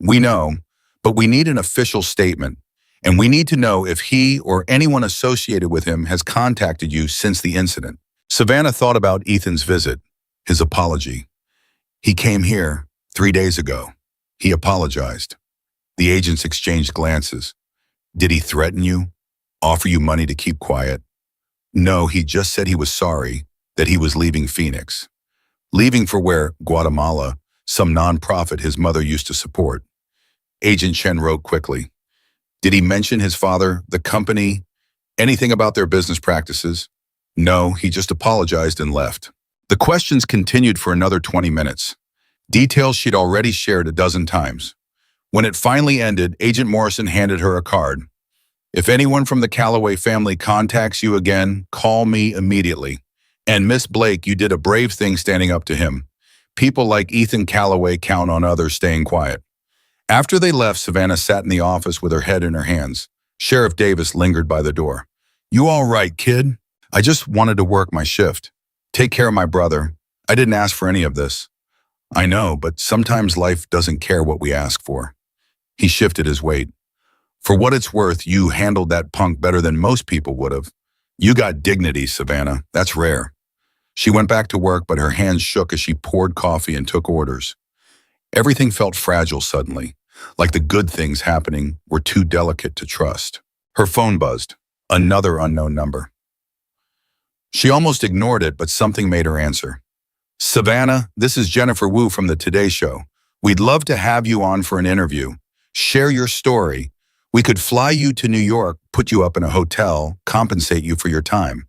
We know, but we need an official statement, and we need to know if he or anyone associated with him has contacted you since the incident. Savannah thought about Ethan's visit, his apology. He came here 3 days ago. He apologized. The agents exchanged glances. Did he threaten you? Offer you money to keep quiet? No, he just said he was sorry, that he was leaving Phoenix. Leaving for where? Guatemala, some nonprofit his mother used to support. Agent Chen wrote quickly. Did he mention his father, the company, anything about their business practices? No, he just apologized and left. The questions continued for another 20 minutes. Details she'd already shared a dozen times. When it finally ended, Agent Morrison handed her a card. If anyone from the Calloway family contacts you again, call me immediately. And Miss Blake, you did a brave thing standing up to him. People like Ethan Calloway count on others staying quiet. After they left, Savannah sat in the office with her head in her hands. Sheriff Davis lingered by the door. You all right, kid? I just wanted to work my shift. Take care of my brother. I didn't ask for any of this. I know, but sometimes life doesn't care what we ask for. He shifted his weight. For what it's worth, you handled that punk better than most people would have. You got dignity, Savannah. That's rare. She went back to work, but her hands shook as she poured coffee and took orders. Everything felt fragile suddenly, like the good things happening were too delicate to trust. Her phone buzzed. Another unknown number. She almost ignored it, but something made her answer. Savannah, this is Jennifer Wu from the Today Show. We'd love to have you on for an interview. Share your story. We could fly you to New York, put you up in a hotel, compensate you for your time.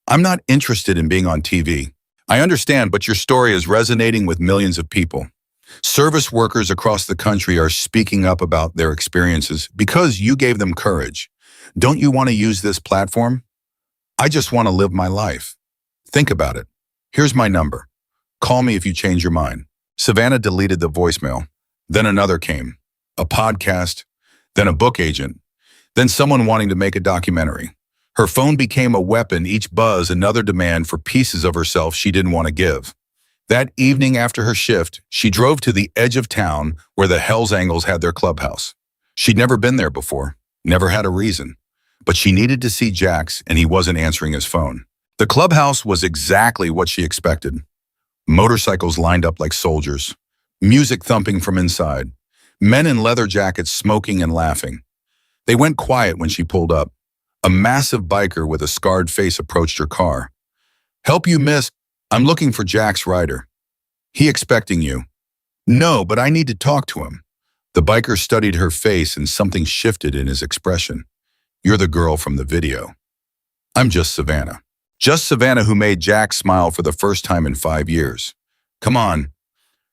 I'm not interested in being on TV. I understand, but your story is resonating with millions of people. Service workers across the country are speaking up about their experiences because you gave them courage. Don't you want to use this platform? I just want to live my life. Think about it. Here's my number. Call me if you change your mind. Savannah deleted the voicemail. Then another came. A podcast, then a book agent, then someone wanting to make a documentary. Her phone became a weapon, each buzz another demand for pieces of herself she didn't want to give. That evening after her shift, she drove to the edge of town where the Hells Angels had their clubhouse. She'd never been there before, never had a reason. But she needed to see Jax, and he wasn't answering his phone. The clubhouse was exactly what she expected. Motorcycles lined up like soldiers, music thumping from inside, men in leather jackets smoking and laughing. They went quiet when she pulled up. A massive biker with a scarred face approached her car. Help you, miss? I'm looking for Jax Ryder. He expecting you. No, but I need to talk to him. The biker studied her face and something shifted in his expression. You're the girl from the video. I'm just Savannah. Just Savannah who made Jax smile for the first time in 5 years. Come on.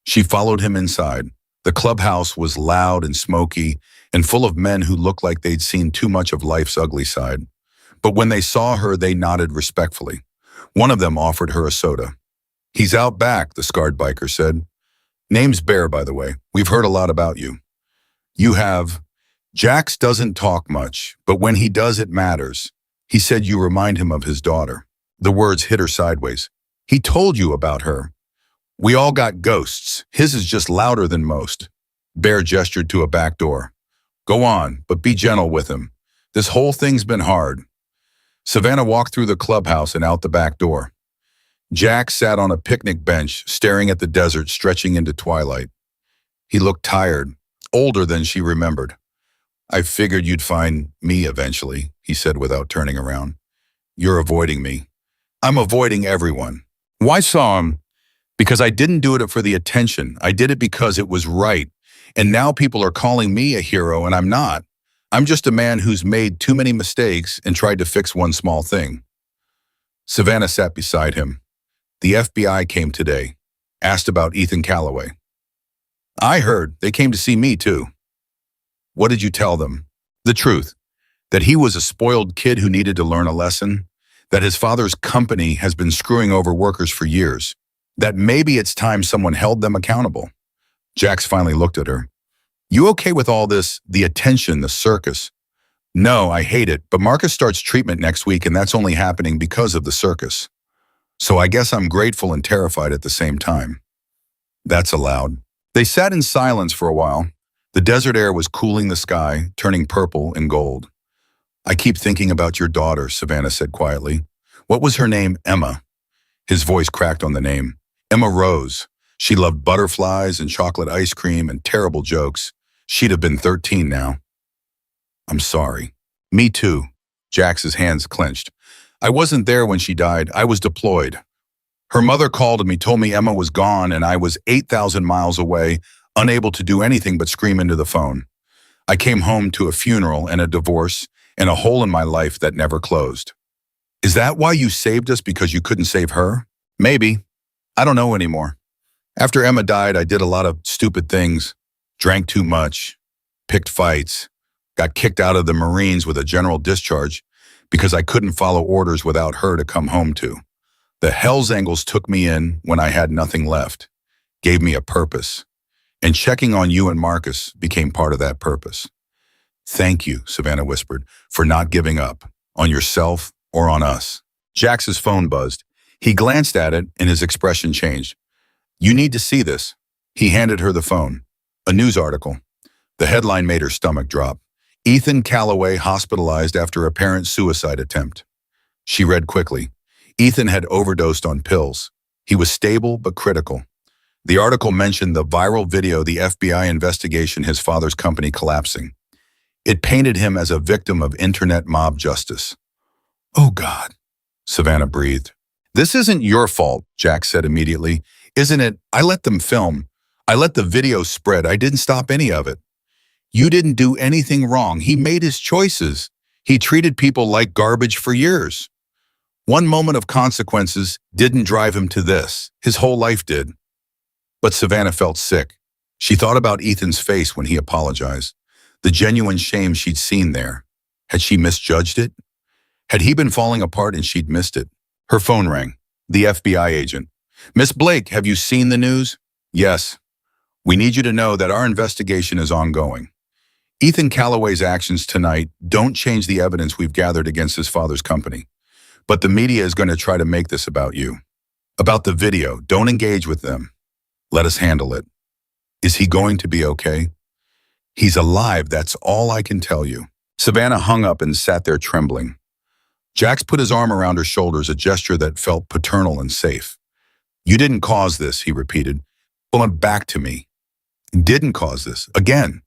She followed him inside. The clubhouse was loud and smoky and full of men who looked like they'd seen too much of life's ugly side. But when they saw her, they nodded respectfully. One of them offered her a soda. He's out back, the scarred biker said. Name's Bear, by the way. We've heard a lot about you. You have. Jax doesn't talk much, but when he does, it matters. He said you remind him of his daughter. The words hit her sideways. He told you about her. We all got ghosts. His is just louder than most. Bear gestured to a back door. Go on, but be gentle with him. This whole thing's been hard. Savannah walked through the clubhouse and out the back door. Jax sat on a picnic bench, staring at the desert stretching into twilight. He looked tired, older than she remembered. I figured you'd find me eventually, he said without turning around. You're avoiding me. I'm avoiding everyone. Why saw him? Because I didn't do it for the attention. I did it because it was right. And now people are calling me a hero and I'm not. I'm just a man who's made too many mistakes and tried to fix one small thing. Savannah sat beside him. The FBI came today, asked about Ethan Calloway. I heard they came to see me too. What did you tell them? The truth, that he was a spoiled kid who needed to learn a lesson, that his father's company has been screwing over workers for years, that maybe it's time someone held them accountable. Jax finally looked at her. You okay with all this, the attention, the circus? No, I hate it, but Marcus starts treatment next week and that's only happening because of the circus. So I guess I'm grateful and terrified at the same time. That's allowed. They sat in silence for a while. The desert air was cooling the sky, turning purple and gold. I keep thinking about your daughter, Savannah said quietly. What was her name? Emma. His voice cracked on the name. Emma Rose. She loved butterflies and chocolate ice cream and terrible jokes. She'd have been 13 now. I'm sorry. Me too. Jax's hands clenched. I wasn't there when she died. I was deployed. Her mother called me, told me Emma was gone, and I was 8,000 miles away, unable to do anything but scream into the phone. I came home to a funeral and a divorce and a hole in my life that never closed. Is that why you saved us, because you couldn't save her? Maybe. I don't know anymore. After Emma died, I did a lot of stupid things. Drank too much, picked fights, got kicked out of the Marines with a general discharge because I couldn't follow orders without her to come home to. The Hells Angels took me in when I had nothing left, gave me a purpose, and checking on you and Marcus became part of that purpose. Thank you, Savannah whispered, for not giving up, on yourself or on us. Jax's phone buzzed. He glanced at it and his expression changed. You need to see this. He handed her the phone. A news article. The headline made her stomach drop. Ethan Calloway hospitalized after apparent suicide attempt. She read quickly. Ethan had overdosed on pills. He was stable but critical. The article mentioned the viral video, the FBI investigation, his father's company collapsing. It painted him as a victim of internet mob justice. Oh God, Savannah breathed. This isn't your fault, Jax said immediately. Isn't it? I let them film. I let the video spread. I didn't stop any of it. You didn't do anything wrong. He made his choices. He treated people like garbage for years. One moment of consequences didn't drive him to this. His whole life did. But Savannah felt sick. She thought about Ethan's face when he apologized. The genuine shame she'd seen there. Had she misjudged it? Had he been falling apart and she'd missed it? Her phone rang. The FBI agent. Miss Blake, have you seen the news? Yes. We need you to know that our investigation is ongoing. Ethan Calloway's actions tonight don't change the evidence we've gathered against his father's company. But the media is going to try to make this about you. About the video. Don't engage with them. Let us handle it. Is he going to be okay? He's alive, that's all I can tell you. Savannah hung up and sat there trembling. Jax put his arm around her shoulders, a gesture that felt paternal and safe. You didn't cause this, he repeated. Pull it back to me. Didn't cause this. Again.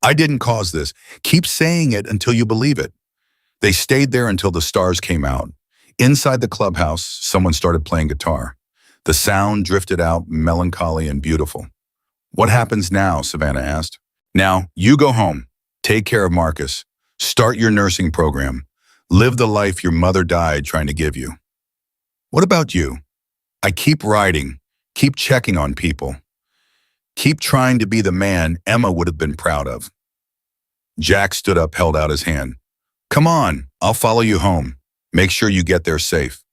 I didn't cause this. Keep saying it until you believe it. They stayed there until the stars came out. Inside the clubhouse, someone started playing guitar. The sound drifted out, melancholy and beautiful. What happens now? Savannah asked. Now, you go home. Take care of Marcus. Start your nursing program. Live the life your mother died trying to give you. What about you? I keep writing. Keep checking on people. Keep trying to be the man Emma would have been proud of. Jax stood up, held out his hand. Come on, I'll follow you home. Make sure you get there safe.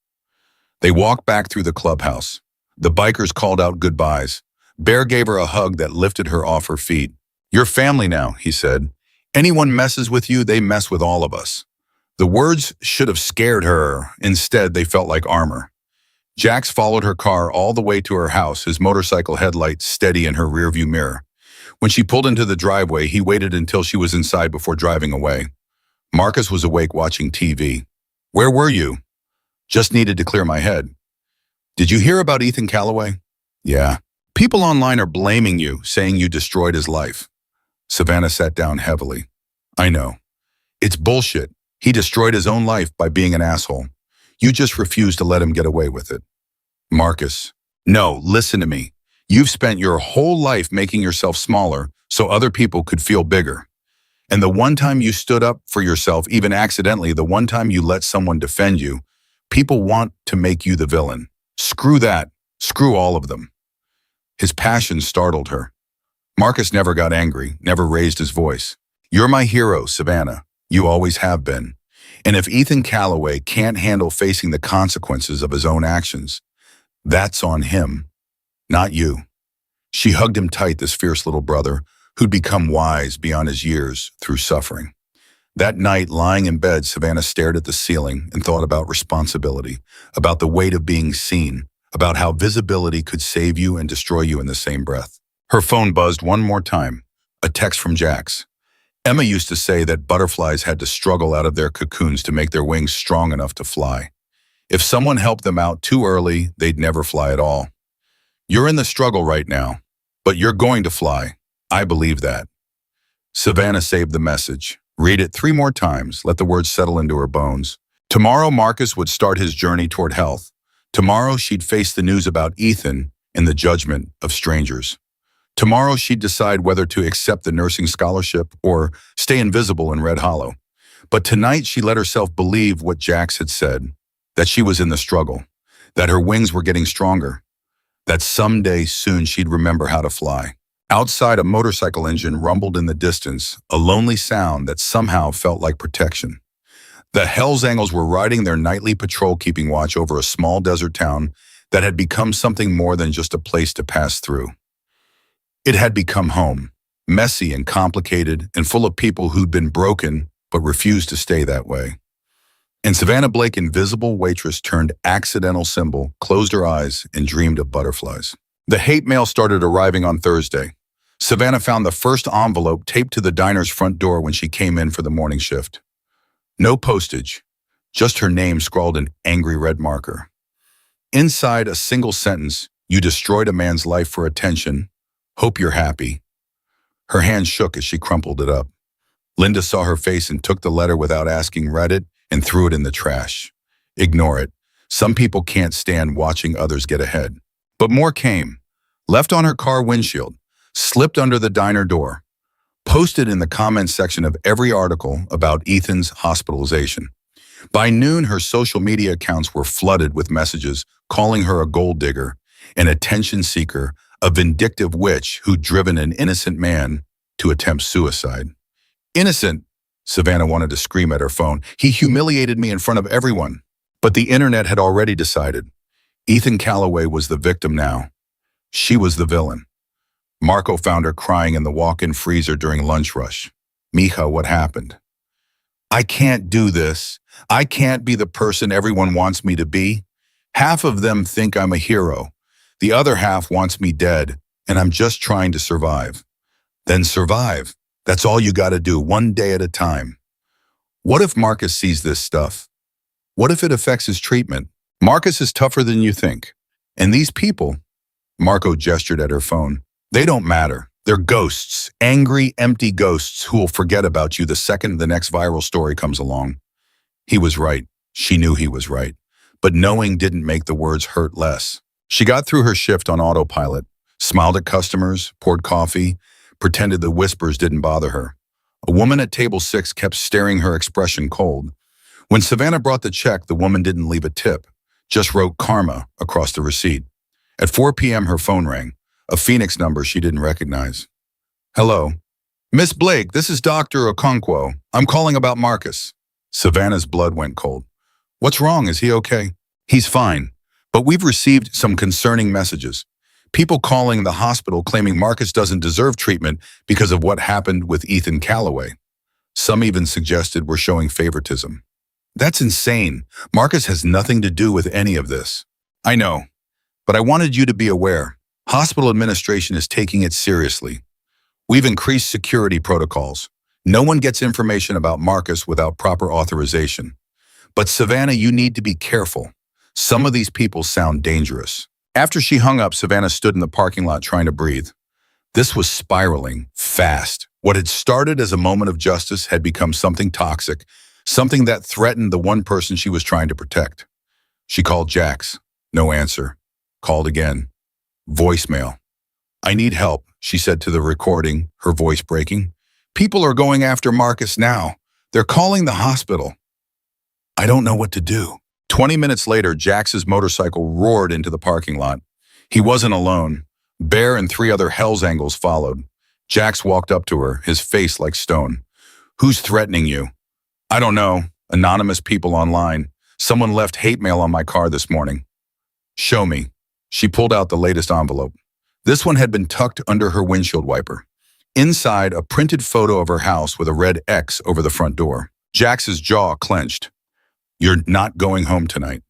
They walked back through the clubhouse. The bikers called out goodbyes. Bear gave her a hug that lifted her off her feet. You're family now, he said. Anyone messes with you, they mess with all of us. The words should have scared her. Instead, they felt like armor. Jax followed her car all the way to her house, his motorcycle headlights steady in her rearview mirror. When she pulled into the driveway, he waited until she was inside before driving away. Marcus was awake watching TV. Where were you? Just needed to clear my head. Did you hear about Ethan Calloway? Yeah. People online are blaming you, saying you destroyed his life. Savannah sat down heavily. I know. It's bullshit. He destroyed his own life by being an asshole. You just refused to let him get away with it. Marcus, no, listen to me. You've spent your whole life making yourself smaller so other people could feel bigger. And the one time you stood up for yourself, even accidentally, the one time you let someone defend you, people want to make you the villain. Screw that. Screw all of them. His passion startled her. Marcus never got angry, never raised his voice. You're my hero, Savannah. You always have been. And if Ethan Calloway can't handle facing the consequences of his own actions, that's on him, not you. She hugged him tight, this fierce little brother, who'd become wise beyond his years through suffering. That night, lying in bed, Savannah stared at the ceiling and thought about responsibility, about the weight of being seen, about how visibility could save you and destroy you in the same breath. Her phone buzzed one more time, a text from Jax. Emma used to say that butterflies had to struggle out of their cocoons to make their wings strong enough to fly. If someone helped them out too early, they'd never fly at all. You're in the struggle right now, but you're going to fly. I believe that. Savannah saved the message. Read it 3 more times, let the words settle into her bones. Tomorrow, Marcus would start his journey toward health. Tomorrow, she'd face the news about Ethan and the judgment of strangers. Tomorrow, she'd decide whether to accept the nursing scholarship or stay invisible in Red Hollow. But tonight, she let herself believe what Jax had said, that she was in the struggle, that her wings were getting stronger, that someday soon she'd remember how to fly. Outside, a motorcycle engine rumbled in the distance, a lonely sound that somehow felt like protection. The Hells Angels were riding their nightly patrol, keeping watch over a small desert town that had become something more than just a place to pass through. It had become home, messy and complicated and full of people who'd been broken but refused to stay that way. And Savannah Blake, invisible waitress turned accidental symbol, closed her eyes and dreamed of butterflies. The hate mail started arriving on Thursday. Savannah found the first envelope taped to the diner's front door when she came in for the morning shift. No postage, just her name scrawled in angry red marker. Inside, a single sentence: "You destroyed a man's life for attention. Hope you're happy." Her hand shook as she crumpled it up. Linda saw her face and took the letter without asking, read it, and threw it in the trash. Ignore it. Some people can't stand watching others get ahead. But more came. Left on her car windshield, slipped under the diner door, posted in the comments section of every article about Ethan's hospitalization. By noon, her social media accounts were flooded with messages calling her a gold digger, an attention seeker, a vindictive witch who'd driven an innocent man to attempt suicide. Innocent, Savannah wanted to scream at her phone. He humiliated me in front of everyone. But the internet had already decided. Ethan Calloway was the victim now. She was the villain. Marco found her crying in the walk-in freezer during lunch rush. "Mija, what happened?" "I can't do this. I can't be the person everyone wants me to be. Half of them think I'm a hero. The other half wants me dead, and I'm just trying to survive." Then survive. That's all you gotta do, one day at a time. What if Marcus sees this stuff? What if it affects his treatment? Marcus is tougher than you think. And these people, Marco gestured at her phone, they don't matter. They're ghosts, angry, empty ghosts who will forget about you the second the next viral story comes along. He was right. She knew he was right. But knowing didn't make the words hurt less. She got through her shift on autopilot, smiled at customers, poured coffee, pretended the whispers didn't bother her. A woman at table 6 kept staring, her expression cold. When Savannah brought the check, the woman didn't leave a tip, just wrote karma across the receipt. At 4 p.m., her phone rang, a Phoenix number she didn't recognize. "Hello. Miss Blake, this is Dr. Okonkwo. I'm calling about Marcus." Savannah's blood went cold. "What's wrong? Is he okay?" "He's fine, but we've received some concerning messages. People calling the hospital claiming Marcus doesn't deserve treatment because of what happened with Ethan Calloway. Some even suggested we're showing favoritism." "That's insane. Marcus has nothing to do with any of this." "I know, but I wanted you to be aware. Hospital administration is taking it seriously. We've increased security protocols. No one gets information about Marcus without proper authorization. But Savannah, you need to be careful. Some of these people sound dangerous." After she hung up, Savannah stood in the parking lot trying to breathe. This was spiraling fast. What had started as a moment of justice had become something toxic, something that threatened the one person she was trying to protect. She called Jax. No answer. Called again. Voicemail. "I need help," she said to the recording, her voice breaking. "People are going after Marcus now. They're calling the hospital. I don't know what to do." 20 minutes later, Jax's motorcycle roared into the parking lot. He wasn't alone. Bear and 3 other Hells Angels followed. Jax walked up to her, his face like stone. "Who's threatening you?" "I don't know. Anonymous people online. Someone left hate mail on my car this morning." "Show me." She pulled out the latest envelope. This one had been tucked under her windshield wiper. Inside, a printed photo of her house with a red X over the front door. Jax's jaw clenched. You're not going home tonight.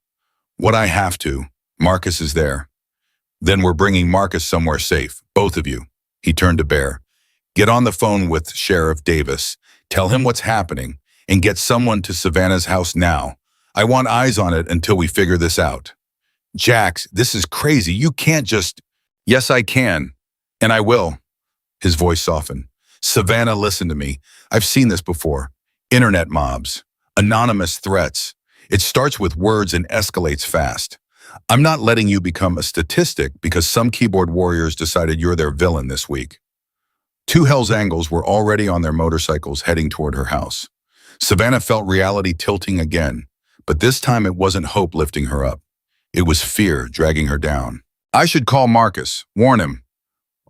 What I have to. Marcus is there. Then we're bringing Marcus somewhere safe, both of you. He turned to Bear. Get on the phone with Sheriff Davis. Tell him what's happening and get someone to Savannah's house now. I want eyes on it until we figure this out. Jax, this is crazy. You can't just... Yes, I can. And I will. His voice softened. Savannah, listen to me. I've seen this before. Internet mobs. Anonymous threats. It starts with words and escalates fast. I'm not letting you become a statistic because some keyboard warriors decided you're their villain this week. Two Hell's Angels were already on their motorcycles heading toward her house. Savannah felt reality tilting again, but this time it wasn't hope lifting her up. It was fear dragging her down. I should call Marcus, warn him.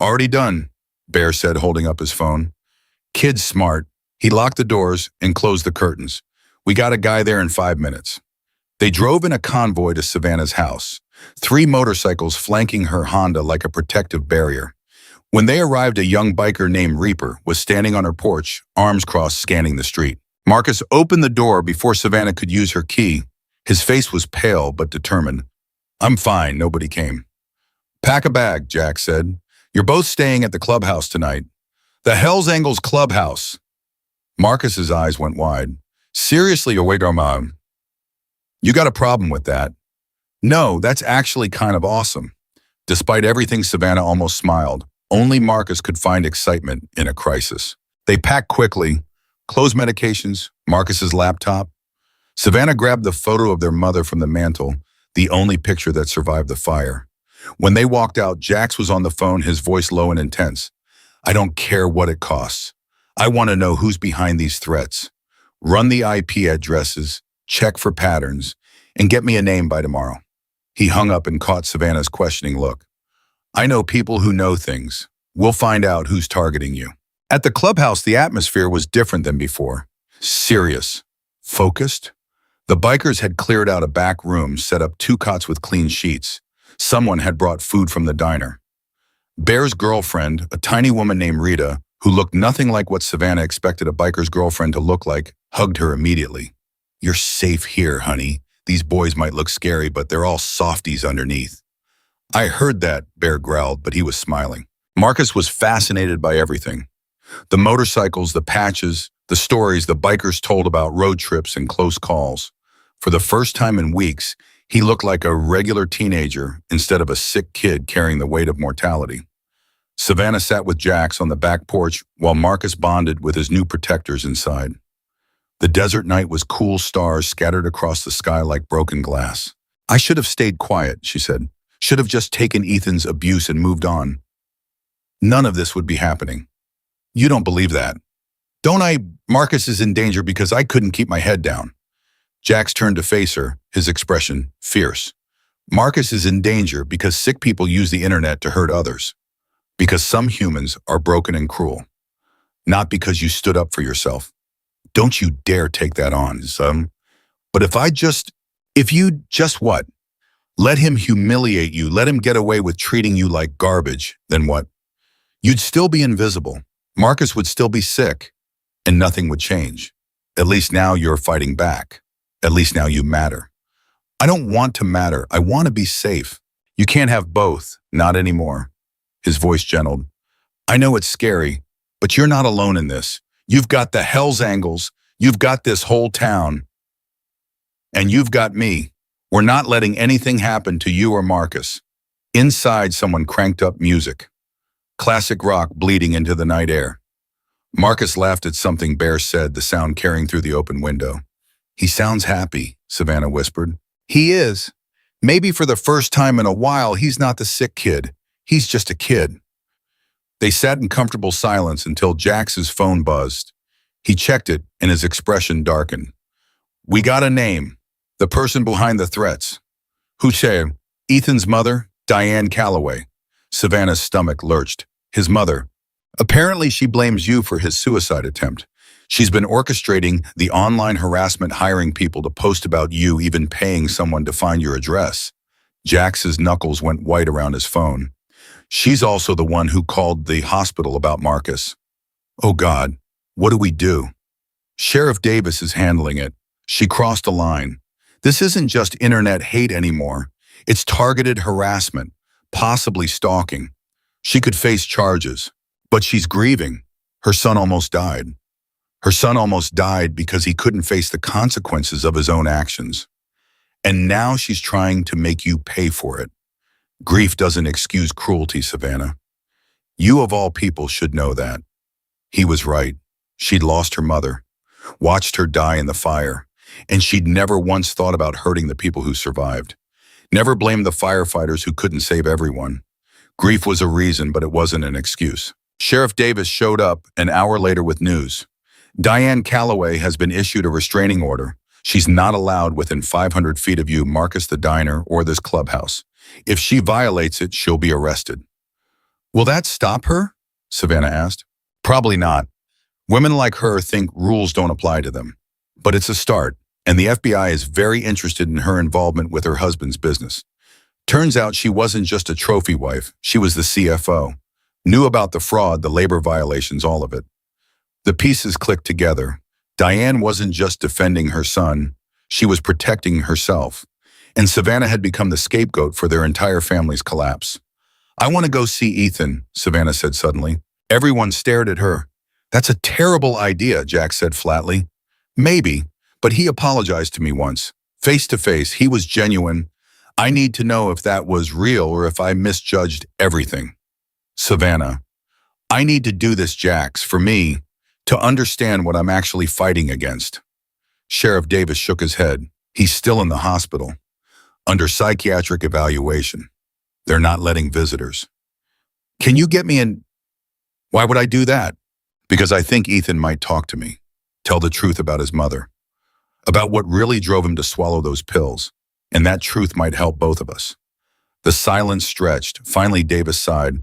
Already done, Bear said, holding up his phone. Kid's smart. He locked the doors and closed the curtains. We got a guy there in 5 minutes. They drove in a convoy to Savannah's house, 3 motorcycles flanking her Honda like a protective barrier. When they arrived, a young biker named Reaper was standing on her porch, arms crossed, scanning the street. Marcus opened the door before Savannah could use her key. His face was pale but determined. I'm fine, nobody came. Pack a bag, Jax said. You're both staying at the clubhouse tonight. The Hell's Angels clubhouse. Marcus's eyes went wide. Seriously, Mom? You got a problem with that? No, that's actually kind of awesome. Despite everything, Savannah almost smiled. Only Marcus could find excitement in a crisis. They packed quickly, closed medications, Marcus's laptop. Savannah grabbed the photo of their mother from the mantle, the only picture that survived the fire. When they walked out, Jax was on the phone, his voice low and intense. I don't care what it costs. I want to know who's behind these threats. Run the IP addresses, check for patterns, and get me a name by tomorrow. He hung up and caught Savannah's questioning look. I know people who know things. We'll find out who's targeting you. At the clubhouse, the atmosphere was different than before. Serious. Focused. The bikers had cleared out a back room, set up 2 cots with clean sheets. Someone had brought food from the diner. Bear's girlfriend, a tiny woman named Rita, who looked nothing like what Savannah expected a biker's girlfriend to look like, hugged her immediately. You're safe here, honey. These boys might look scary, but they're all softies underneath. I heard that, Bear growled, but he was smiling. Marcus was fascinated by everything. The motorcycles, the patches, the stories the bikers told about road trips and close calls. For the first time in weeks, he looked like a regular teenager instead of a sick kid carrying the weight of mortality. Savannah sat with Jax on the back porch while Marcus bonded with his new protectors inside. The desert night was cool stars scattered across the sky like broken glass. I should have stayed quiet, she said. Should have just taken Ethan's abuse and moved on. None of this would be happening. You don't believe that. Don't I? Marcus is in danger because I couldn't keep my head down. Jax turned to face her, his expression fierce. Marcus is in danger because sick people use the internet to hurt others. Because some humans are broken and cruel. Not because you stood up for yourself. Don't you dare take that on, son. But if you just what? Let him humiliate you, let him get away with treating you like garbage, then what? You'd still be invisible. Marcus would still be sick, and nothing would change. At least now you're fighting back. At least now you matter. I don't want to matter. I want to be safe. You can't have both, not anymore. His voice gentled. I know it's scary, but you're not alone in this. You've got the Hell's Angels. You've got this whole town. And you've got me. We're not letting anything happen to you or Marcus. Inside, someone cranked up music. Classic rock bleeding into the night air. Marcus laughed at something Bear said, the sound carrying through the open window. He sounds happy, Savannah whispered. He is. Maybe for the first time in a while, he's not the sick kid. He's just a kid. They sat in comfortable silence until Jax's phone buzzed. He checked it, and his expression darkened. We got a name. The person behind the threats. Huche, Ethan's mother, Diane Calloway. Savannah's stomach lurched. His mother. Apparently she blames you for his suicide attempt. She's been orchestrating the online harassment, hiring people to post about you, even paying someone to find your address. Jax's knuckles went white around his phone. She's also the one who called the hospital about Marcus. Oh God, what do we do? Sheriff Davis is handling it. She crossed a line. This isn't just internet hate anymore. It's targeted harassment, possibly stalking. She could face charges, but she's grieving. Her son almost died. Her son almost died because he couldn't face the consequences of his own actions. And now she's trying to make you pay for it. Grief doesn't excuse cruelty, Savannah. You of all people should know that. He was right. She'd lost her mother, watched her die in the fire, and she'd never once thought about hurting the people who survived. Never blamed the firefighters who couldn't save everyone. Grief was a reason, but it wasn't an excuse. Sheriff Davis showed up an hour later with news. Diane Calloway has been issued a restraining order. She's not allowed within 500 feet of you, Marcus the Diner, or this clubhouse. If she violates it, she'll be arrested. Will that stop her? Savannah asked. Probably not. Women like her think rules don't apply to them. But it's a start, and the FBI is very interested in her involvement with her husband's business. Turns out she wasn't just a trophy wife, she was the CFO. Knew about the fraud, the labor violations, all of it. The pieces clicked together. Diane wasn't just defending her son, she was protecting herself. And Savannah had become the scapegoat for their entire family's collapse. I want to go see Ethan, Savannah said suddenly. Everyone stared at her. That's a terrible idea, Jax said flatly. Maybe, but he apologized to me once. Face to face, he was genuine. I need to know if that was real or if I misjudged everything. Savannah, I need to do this, Jax, for me, to understand what I'm actually fighting against. Sheriff Davis shook his head. He's still in the hospital, under psychiatric evaluation. They're not letting visitors. Can you get me in? Why would I do that? Because I think Ethan might talk to me, tell the truth about his mother, about what really drove him to swallow those pills, and that truth might help both of us. The silence stretched. Finally, Davis sighed.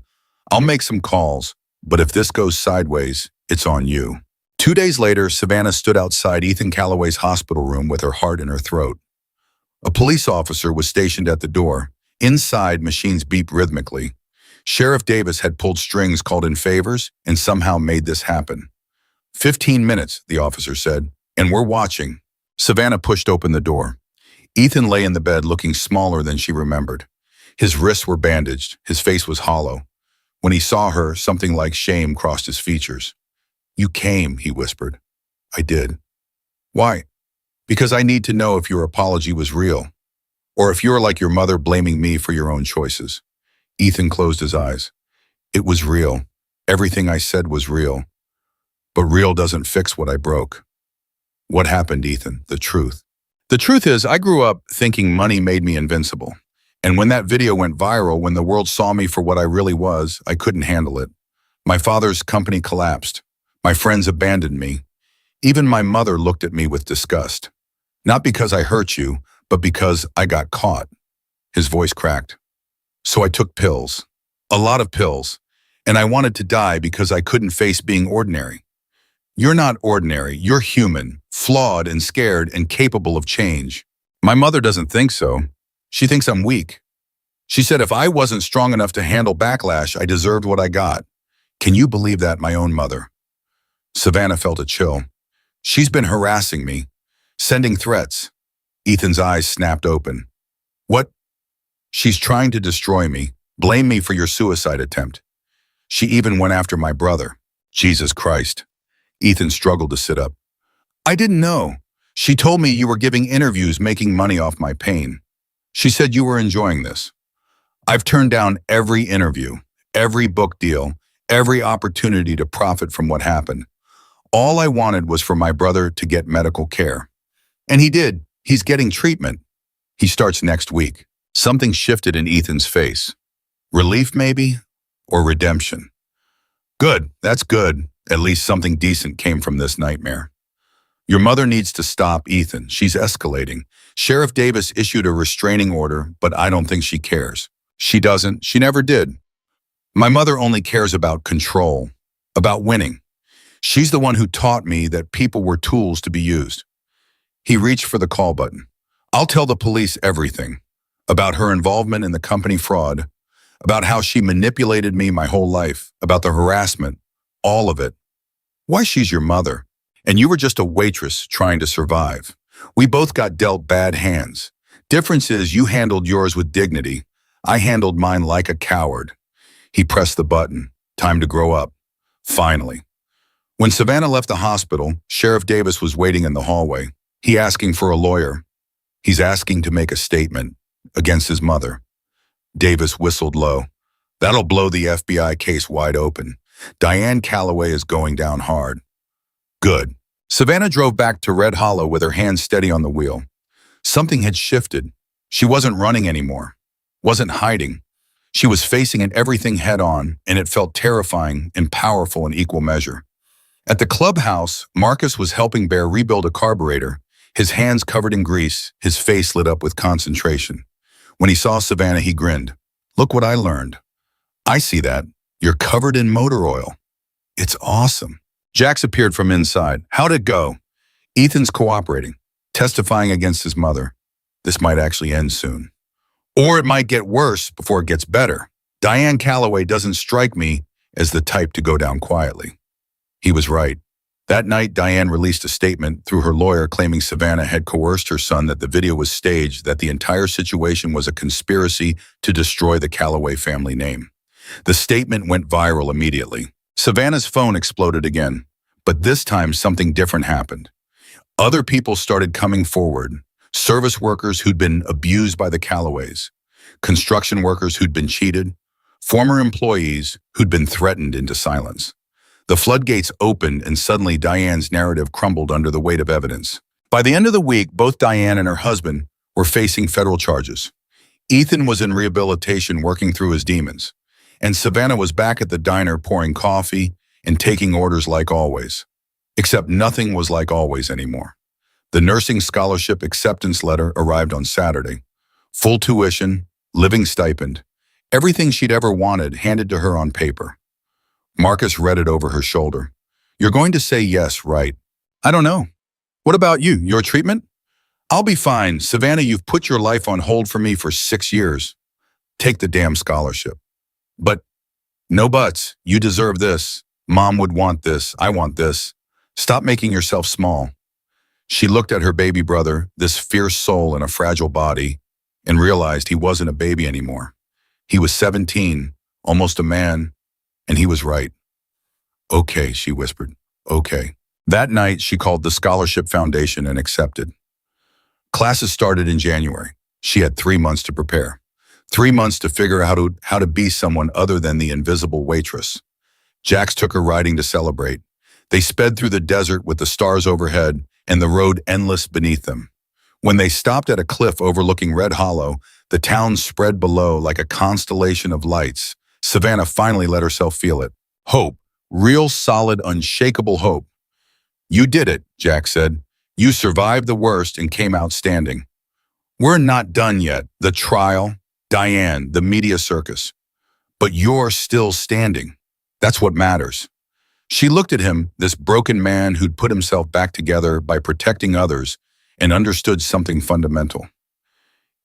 I'll make some calls, but if this goes sideways, it's on you. 2 days later, Savannah stood outside Ethan Calloway's hospital room with her heart in her throat. A police officer was stationed at the door. Inside, machines beeped rhythmically. Sheriff Davis had pulled strings called in favors and somehow made this happen. 15 minutes, the officer said, and we're watching. Savannah pushed open the door. Ethan lay in the bed looking smaller than she remembered. His wrists were bandaged, his face was hollow. When he saw her, something like shame crossed his features. You came, he whispered. I did. Why? Because I need to know if your apology was real, or if you're like your mother blaming me for your own choices. Ethan closed his eyes. It was real. Everything I said was real. But real doesn't fix what I broke. What happened, Ethan? The truth. The truth is, I grew up thinking money made me invincible. And when that video went viral, when the world saw me for what I really was, I couldn't handle it. My father's company collapsed. My friends abandoned me. Even my mother looked at me with disgust. Not because I hurt you, but because I got caught. His voice cracked. So I took pills. A lot of pills. And I wanted to die because I couldn't face being ordinary. You're not ordinary. You're human, flawed and scared and capable of change. My mother doesn't think so. She thinks I'm weak. She said if I wasn't strong enough to handle backlash, I deserved what I got. Can you believe that, my own mother? Savannah felt a chill. She's been harassing me, sending threats. Ethan's eyes snapped open. What? She's trying to destroy me, blame me for your suicide attempt. She even went after my brother. Jesus Christ. Ethan struggled to sit up. I didn't know. She told me you were giving interviews making money off my pain. She said you were enjoying this. I've turned down every interview, every book deal, every opportunity to profit from what happened. All I wanted was for my brother to get medical care. And he did. He's getting treatment. He starts next week. Something shifted in Ethan's face. Relief, maybe? Or redemption? Good, that's good. At least something decent came from this nightmare. Your mother needs to stop, Ethan. She's escalating. Sheriff Davis issued a restraining order, but I don't think she cares. She doesn't. She never did. My mother only cares about control, about winning. She's the one who taught me that people were tools to be used. He reached for the call button. I'll tell the police everything. About her involvement in the company fraud, about how she manipulated me my whole life, about the harassment, all of it. Why, she's your mother. And you were just a waitress trying to survive. We both got dealt bad hands. Difference is you handled yours with dignity. I handled mine like a coward. He pressed the button. Time to grow up. Finally. When Savannah left the hospital, Sheriff Davis was waiting in the hallway. He asking for a lawyer. He's asking to make a statement against his mother. Davis whistled low. That'll blow the FBI case wide open. Diane Calloway is going down hard. Good. Savannah drove back to Red Hollow with her hands steady on the wheel. Something had shifted. She wasn't running anymore. Wasn't hiding. She was facing it everything head on, and it felt terrifying and powerful in equal measure. At the clubhouse, Marcus was helping Bear rebuild a carburetor, his hands covered in grease, his face lit up with concentration. When he saw Savannah, he grinned. Look what I learned. I see that. You're covered in motor oil. It's awesome. Jax appeared from inside. How'd it go? Ethan's cooperating, testifying against his mother. This might actually end soon. Or it might get worse before it gets better. Diane Calloway doesn't strike me as the type to go down quietly. He was right. That night, Diane released a statement through her lawyer claiming Savannah had coerced her son, that the video was staged, that the entire situation was a conspiracy to destroy the Calloway family name. The statement went viral immediately. Savannah's phone exploded again, but this time something different happened. Other people started coming forward. Service workers who'd been abused by the Calloways, construction workers who'd been cheated, former employees who'd been threatened into silence. The floodgates opened, and suddenly Diane's narrative crumbled under the weight of evidence. By the end of the week, both Diane and her husband were facing federal charges. Ethan was in rehabilitation working through his demons, and Savannah was back at the diner pouring coffee and taking orders like always. Except nothing was like always anymore. The nursing scholarship acceptance letter arrived on Saturday. Full tuition, living stipend, everything she'd ever wanted handed to her on paper. Marcus read it over her shoulder. You're going to say yes, right? I don't know. What about you? Your treatment? I'll be fine. Savannah, you've put your life on hold for me for 6 years. Take the damn scholarship. But no buts. You deserve this. Mom would want this. I want this. Stop making yourself small. She looked at her baby brother, this fierce soul in a fragile body, and realized he wasn't a baby anymore. He was 17, almost a man, and he was right. Okay, she whispered. Okay. That night, she called the Scholarship Foundation and accepted. Classes started in January. She had 3 months to prepare. 3 months to figure out how to be someone other than the invisible waitress. Jax took her riding to celebrate. They sped through the desert with the stars overhead and the road endless beneath them. When they stopped at a cliff overlooking Red Hollow, the town spread below like a constellation of lights. Savannah finally let herself feel it. Hope. Real, solid, unshakable hope. You did it, Jax said. You survived the worst and came out standing. We're not done yet. The trial, Diane, the media circus. But you're still standing. That's what matters. She looked at him, this broken man who'd put himself back together by protecting others, and understood something fundamental.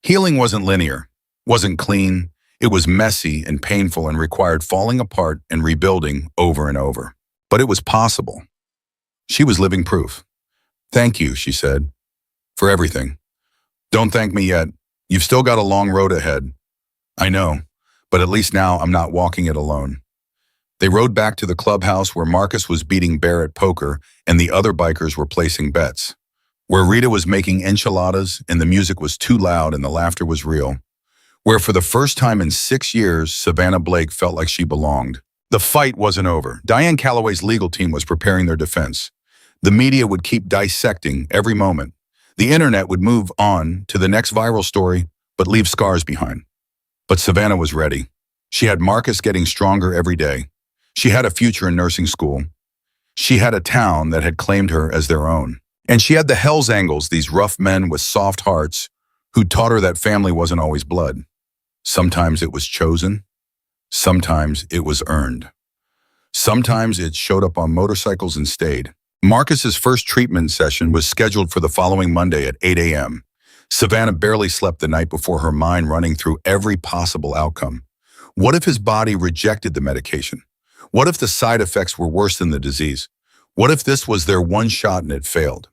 Healing wasn't linear, wasn't clean. It was messy and painful and required falling apart and rebuilding over and over. But it was possible. She was living proof. Thank you, she said, for everything. Don't thank me yet. You've still got a long road ahead. I know, but at least now I'm not walking it alone. They rode back to the clubhouse where Marcus was beating Bear at poker and the other bikers were placing bets, where Rita was making enchiladas and the music was too loud and the laughter was real, where for the first time in 6 years, Savannah Blake felt like she belonged. The fight wasn't over. Diane Calloway's legal team was preparing their defense. The media would keep dissecting every moment. The internet would move on to the next viral story, but leave scars behind. But Savannah was ready. She had Marcus getting stronger every day. She had a future in nursing school. She had a town that had claimed her as their own. And she had the Hells Angels, these rough men with soft hearts who taught her that family wasn't always blood. Sometimes it was chosen. Sometimes it was earned. Sometimes it showed up on motorcycles and stayed. Marcus's first treatment session was scheduled for the following Monday at 8 a.m. Savannah barely slept the night before, her mind running through every possible outcome. What if his body rejected the medication? What if the side effects were worse than the disease? What if this was their one shot and it failed?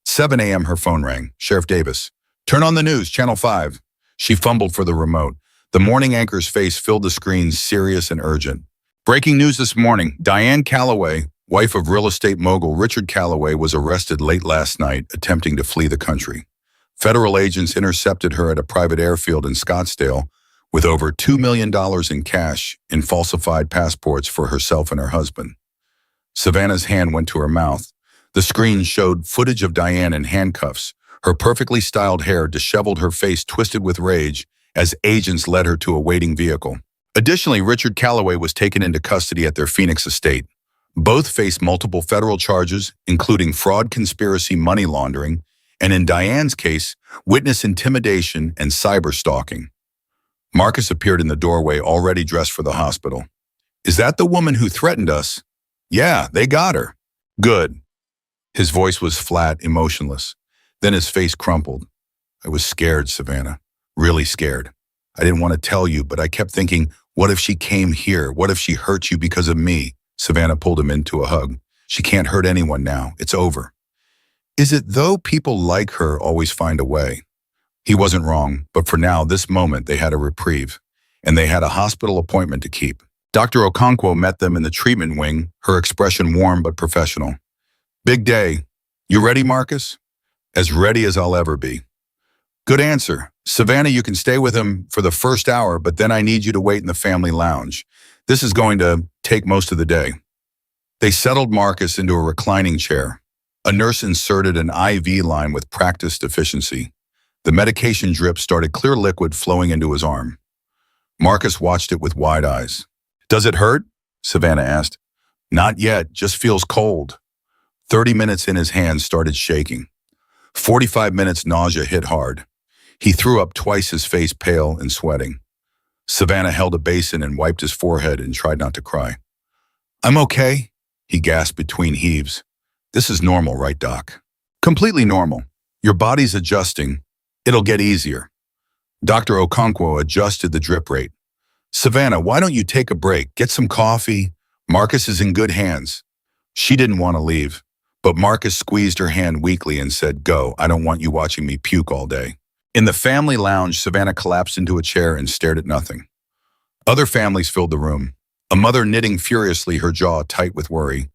7 a.m. her phone rang. Sheriff Davis. Turn on the news, Channel 5. She fumbled for the remote. The morning anchor's face filled the screen, serious and urgent. Breaking news this morning. Diane Calloway, wife of real estate mogul Richard Calloway, was arrested late last night attempting to flee the country. Federal agents intercepted her at a private airfield in Scottsdale with over $2 million in cash in falsified passports for herself and her husband. Savannah's hand went to her mouth. The screen showed footage of Diane in handcuffs, her perfectly styled hair disheveled, her face twisted with rage as agents led her to a waiting vehicle. Additionally, Richard Calloway was taken into custody at their Phoenix estate. Both face multiple federal charges, including fraud, conspiracy, money laundering, and in Diane's case, witness intimidation and cyber stalking. Marcus appeared in the doorway, already dressed for the hospital. Is that the woman who threatened us? Yeah, they got her. Good. His voice was flat, emotionless. Then his face crumpled. I was scared, Savannah. Really scared. I didn't want to tell you, but I kept thinking, what if she came here? What if she hurt you because of me? Savannah pulled him into a hug. She can't hurt anyone now. It's over. Is it though people like her always find a way? He wasn't wrong, but for now, this moment, they had a reprieve, and they had a hospital appointment to keep. Dr. Okonkwo met them in the treatment wing, her expression warm but professional. Big day. You ready, Marcus? As ready as I'll ever be. Good answer. Savannah, you can stay with him for the first hour, but then I need you to wait in the family lounge. This is going to take most of the day. They settled Marcus into a reclining chair. A nurse inserted an IV line with practiced efficiency. The medication drip started, clear liquid flowing into his arm. Marcus watched it with wide eyes. Does it hurt? Savannah asked. Not yet, just feels cold. 30 minutes in, his hands started shaking. 45 minutes, nausea hit hard. He threw up twice, his face pale and sweating. Savannah held a basin and wiped his forehead and tried not to cry. I'm okay, he gasped between heaves. This is normal, right, Doc? Completely normal. Your body's adjusting. It'll get easier. Dr. Okonkwo adjusted the drip rate. Savannah, why don't you take a break? Get some coffee. Marcus is in good hands. She didn't want to leave, but Marcus squeezed her hand weakly and said, Go, I don't want you watching me puke all day. In the family lounge, Savannah collapsed into a chair and stared at nothing. Other families filled the room. A mother knitting furiously, her jaw tight with worry.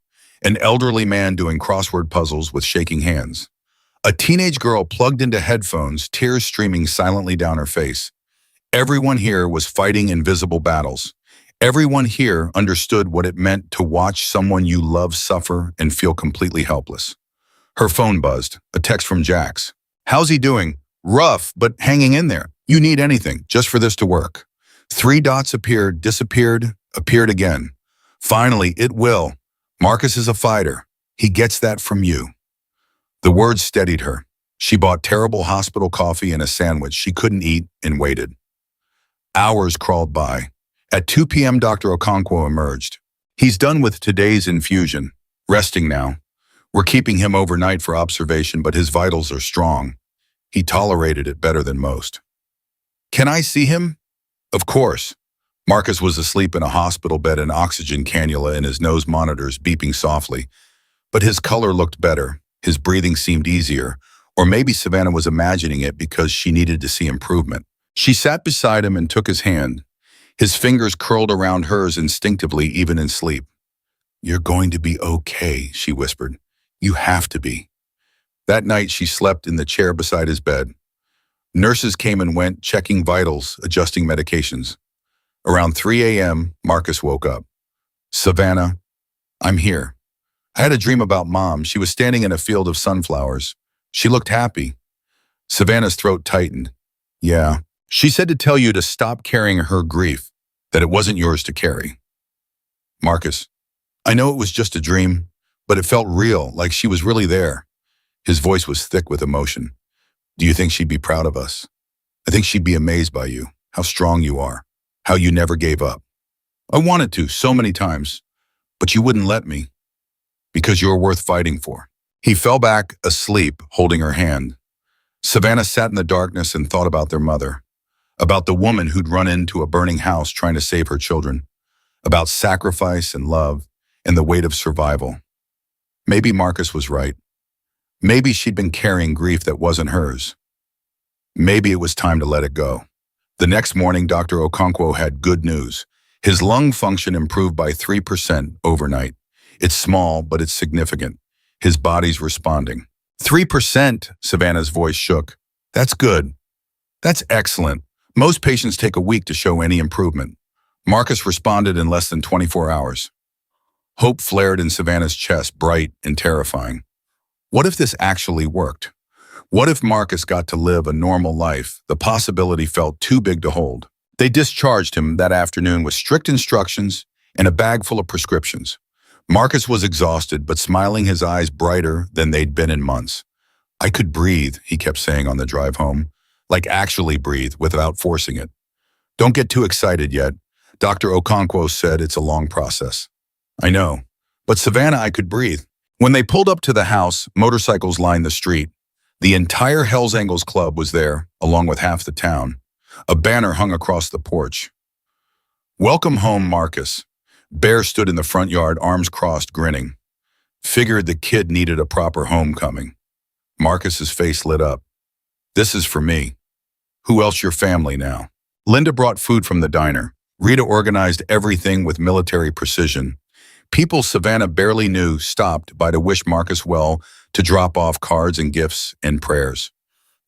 An elderly man doing crossword puzzles with shaking hands. A teenage girl plugged into headphones, tears streaming silently down her face. Everyone here was fighting invisible battles. Everyone here understood what it meant to watch someone you love suffer and feel completely helpless. Her phone buzzed, a text from Jax. How's he doing? Rough, but hanging in there. You need anything, just for this to work. 3 dots appeared, disappeared, appeared again. Finally, it will. Marcus is a fighter. He gets that from you. The words steadied her. She bought terrible hospital coffee and a sandwich she couldn't eat and waited. Hours crawled by. At 2 p.m., Dr. Okonkwo emerged. He's done with today's infusion. Resting now. We're keeping him overnight for observation, but his vitals are strong. He tolerated it better than most. Can I see him? Of course. Marcus was asleep in a hospital bed, an oxygen cannula in his nose, monitors beeping softly. But his color looked better. His breathing seemed easier. Or maybe Savannah was imagining it because she needed to see improvement. She sat beside him and took his hand. His fingers curled around hers instinctively, even in sleep. You're going to be okay, she whispered. You have to be. That night, she slept in the chair beside his bed. Nurses came and went, checking vitals, adjusting medications. Around 3 a.m., Marcus woke up. Savannah, I'm here. I had a dream about Mom. She was standing in a field of sunflowers. She looked happy. Savannah's throat tightened. Yeah. She said to tell you to stop carrying her grief, that it wasn't yours to carry. Marcus, I know it was just a dream, but it felt real, like she was really there. His voice was thick with emotion. Do you think she'd be proud of us? I think she'd be amazed by you, how strong you are, how you never gave up. I wanted to so many times, but you wouldn't let me, because you're worth fighting for. He fell back asleep, holding her hand. Savannah sat in the darkness and thought about their mother, about the woman who'd run into a burning house trying to save her children, about sacrifice and love and the weight of survival. Maybe Marcus was right. Maybe she'd been carrying grief that wasn't hers. Maybe it was time to let it go. The next morning, Dr. Okonkwo had good news. His lung function improved by 3% overnight. It's small, but it's significant. His body's responding. 3%, Savannah's voice shook. That's good. That's excellent. Most patients take a week to show any improvement. Marcus responded in less than 24 hours. Hope flared in Savannah's chest, bright and terrifying. What if this actually worked? What if Marcus got to live a normal life? The possibility felt too big to hold. They discharged him that afternoon with strict instructions and a bag full of prescriptions. Marcus was exhausted, but smiling, his eyes brighter than they'd been in months. I could breathe, he kept saying on the drive home. Like actually breathe, without forcing it. Don't get too excited yet. Dr. Okonkwo said it's a long process. I know. But Savannah, I could breathe. When they pulled up to the house, motorcycles lined the street. The entire Hells Angels Club was there, along with half the town. A banner hung across the porch. Welcome home, Marcus. Bear stood in the front yard, arms crossed, grinning. Figured the kid needed a proper homecoming. Marcus's face lit up. This is for me. Who else your family now? Linda brought food from the diner. Rita organized everything with military precision. People Savannah barely knew stopped by to wish Marcus well, to drop off cards and gifts and prayers.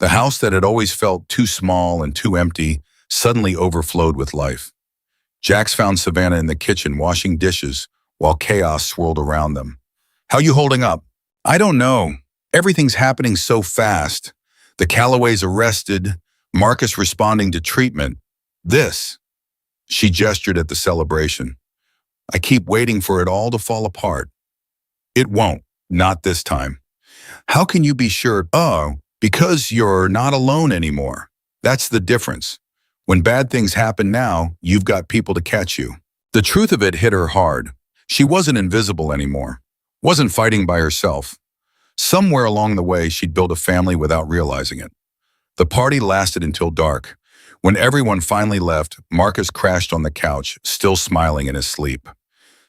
The house that had always felt too small and too empty suddenly overflowed with life. Jax found Savannah in the kitchen washing dishes while chaos swirled around them. How you holding up? I don't know. Everything's happening so fast. The Callaways arrested, Marcus responding to treatment. This. She gestured at the celebration. I keep waiting for it all to fall apart. It won't, not this time. How can you be sure? Oh, because you're not alone anymore. That's the difference. When bad things happen now, you've got people to catch you. The truth of it hit her hard. She wasn't invisible anymore. Wasn't fighting by herself. Somewhere along the way, she'd built a family without realizing it. The party lasted until dark. When everyone finally left, Marcus crashed on the couch, still smiling in his sleep.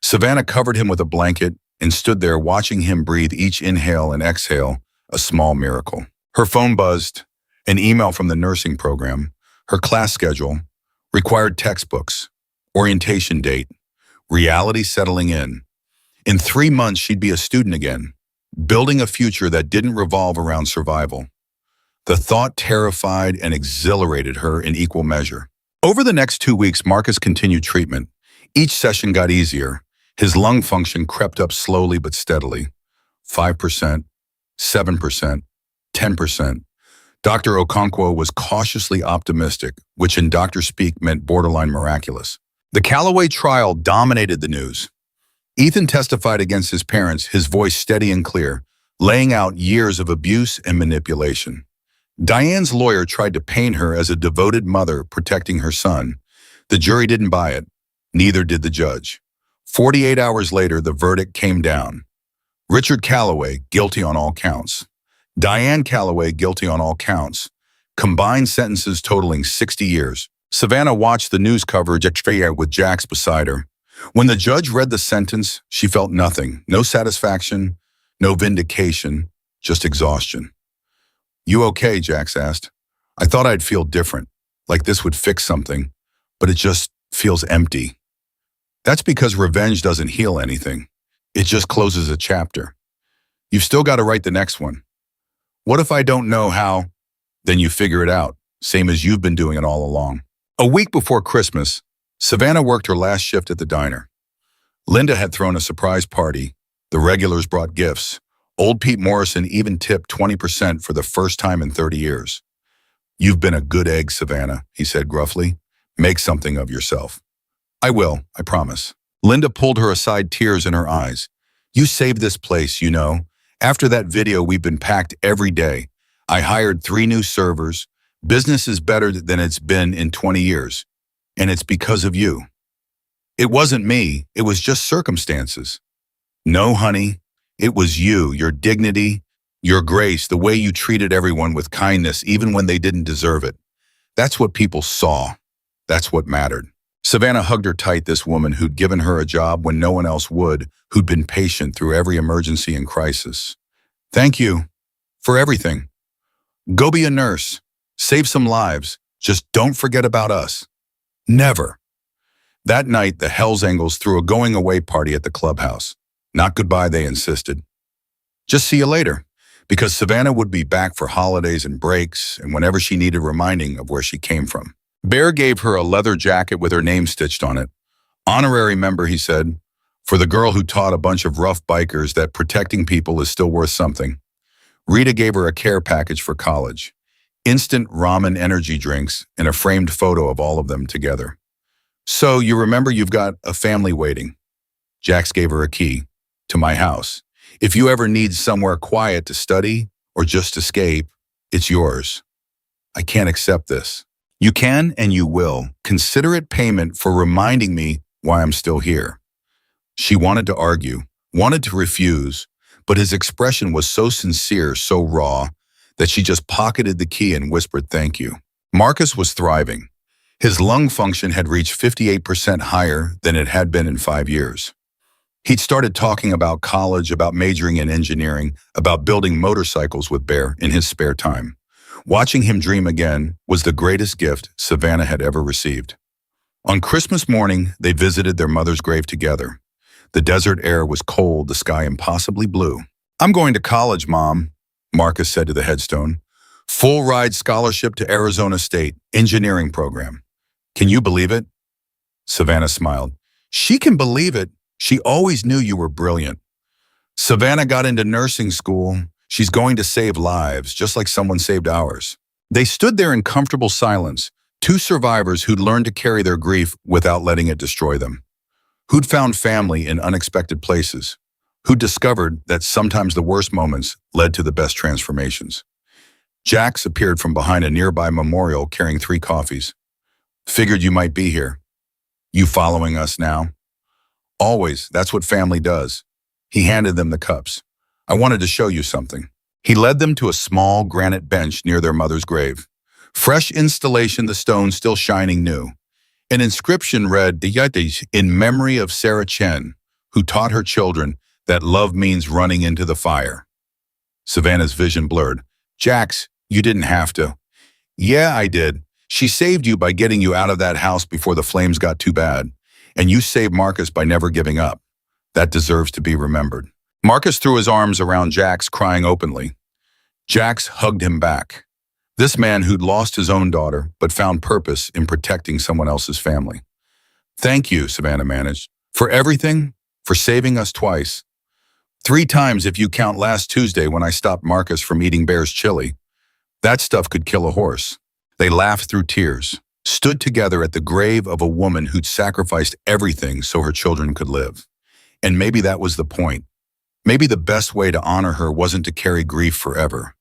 Savannah covered him with a blanket and stood there watching him breathe each inhale and exhale, a small miracle. Her phone buzzed, an email from the nursing program, her class schedule, required textbooks, orientation date, reality settling in. In 3 months, she'd be a student again, building a future that didn't revolve around survival. The thought terrified and exhilarated her in equal measure. Over the next 2 weeks, Marcus continued treatment. Each session got easier. His lung function crept up slowly but steadily. 5%, 7%, 10%. Dr. Okonkwo was cautiously optimistic, which in doctor speak meant borderline miraculous. The Callaway trial dominated the news. Ethan testified against his parents, his voice steady and clear, laying out years of abuse and manipulation. Diane's lawyer tried to paint her as a devoted mother protecting her son. The jury didn't buy it. Neither did the judge. 48 hours later, the verdict came down. Richard Callaway, guilty on all counts. Diane Callaway, guilty on all counts. Combined sentences totaling 60 years. Savannah watched the news coverage with Jax beside her. When the judge read the sentence, she felt nothing. No satisfaction, no vindication, just exhaustion. You okay, Jax asked. I thought I'd feel different, like this would fix something, but it just feels empty. That's because revenge doesn't heal anything. It just closes a chapter. You've still got to write the next one. What if I don't know how? Then you figure it out, same as you've been doing it all along. A week before Christmas, Savannah worked her last shift at the diner. Linda had thrown a surprise party. The regulars brought gifts. Old Pete Morrison even tipped 20% for the first time in 30 years. You've been a good egg, Savannah, he said gruffly. Make something of yourself. I will, I promise. Linda pulled her aside, tears in her eyes. You saved this place, you know. After that video, we've been packed every day. I hired 3 new servers. Business is better than it's been in 20 years. And it's because of you. It wasn't me. It was just circumstances. No, honey. It was you, your dignity, your grace, the way you treated everyone with kindness, even when they didn't deserve it. That's what people saw. That's what mattered. Savannah hugged her tight, this woman who'd given her a job when no one else would, who'd been patient through every emergency and crisis. Thank you for everything. Go be a nurse. Save some lives. Just don't forget about us. Never. That night, the Hells Angels threw a going-away party at the clubhouse. Not goodbye, they insisted. Just see you later, because Savannah would be back for holidays and breaks and whenever she needed reminding of where she came from. Bear gave her a leather jacket with her name stitched on it. Honorary member, he said, for the girl who taught a bunch of rough bikers that protecting people is still worth something. Rita gave her a care package for college. Instant ramen energy drinks and a framed photo of all of them together. So you remember you've got a family waiting. Jax gave her a key to my house. If you ever need somewhere quiet to study or just escape, it's yours. I can't accept this. You can and you will. Consider it payment for reminding me why I'm still here. She wanted to argue, wanted to refuse, but his expression was so sincere, so raw, that she just pocketed the key and whispered thank you. Marcus was thriving. His lung function had reached 58% higher than it had been in 5 years. He'd started talking about college, about majoring in engineering, about building motorcycles with Bear in his spare time. Watching him dream again was the greatest gift Savannah had ever received. On Christmas morning, they visited their mother's grave together. The desert air was cold, the sky impossibly blue. I'm going to college, Mom, Marcus said to the headstone. Full ride scholarship to Arizona State, engineering program. Can you believe it? Savannah smiled. She can believe it. She always knew you were brilliant. Savannah got into nursing school. She's going to save lives, just like someone saved ours. They stood there in comfortable silence, two survivors who'd learned to carry their grief without letting it destroy them. Who'd found family in unexpected places. Who'd discovered that sometimes the worst moments led to the best transformations. Jax appeared from behind a nearby memorial carrying 3 coffees. Figured you might be here. You following us now? Always, that's what family does. He handed them the cups. I wanted to show you something. He led them to a small granite bench near their mother's grave. Fresh installation, the stone still shining new. An inscription read, in memory of Sarah Chen, who taught her children that love means running into the fire. Savannah's vision blurred. Jax, you didn't have to. Yeah, I did. She saved you by getting you out of that house before the flames got too bad. And you saved Marcus by never giving up. That deserves to be remembered. Marcus threw his arms around Jax, crying openly. Jax hugged him back. This man who'd lost his own daughter, but found purpose in protecting someone else's family. Thank you, Savannah managed, for everything, for saving us twice. 3 times if you count last Tuesday when I stopped Marcus from eating Bear's chili. That stuff could kill a horse. They laughed through tears, stood together at the grave of a woman who'd sacrificed everything so her children could live. And maybe that was the point. Maybe the best way to honor her wasn't to carry grief forever.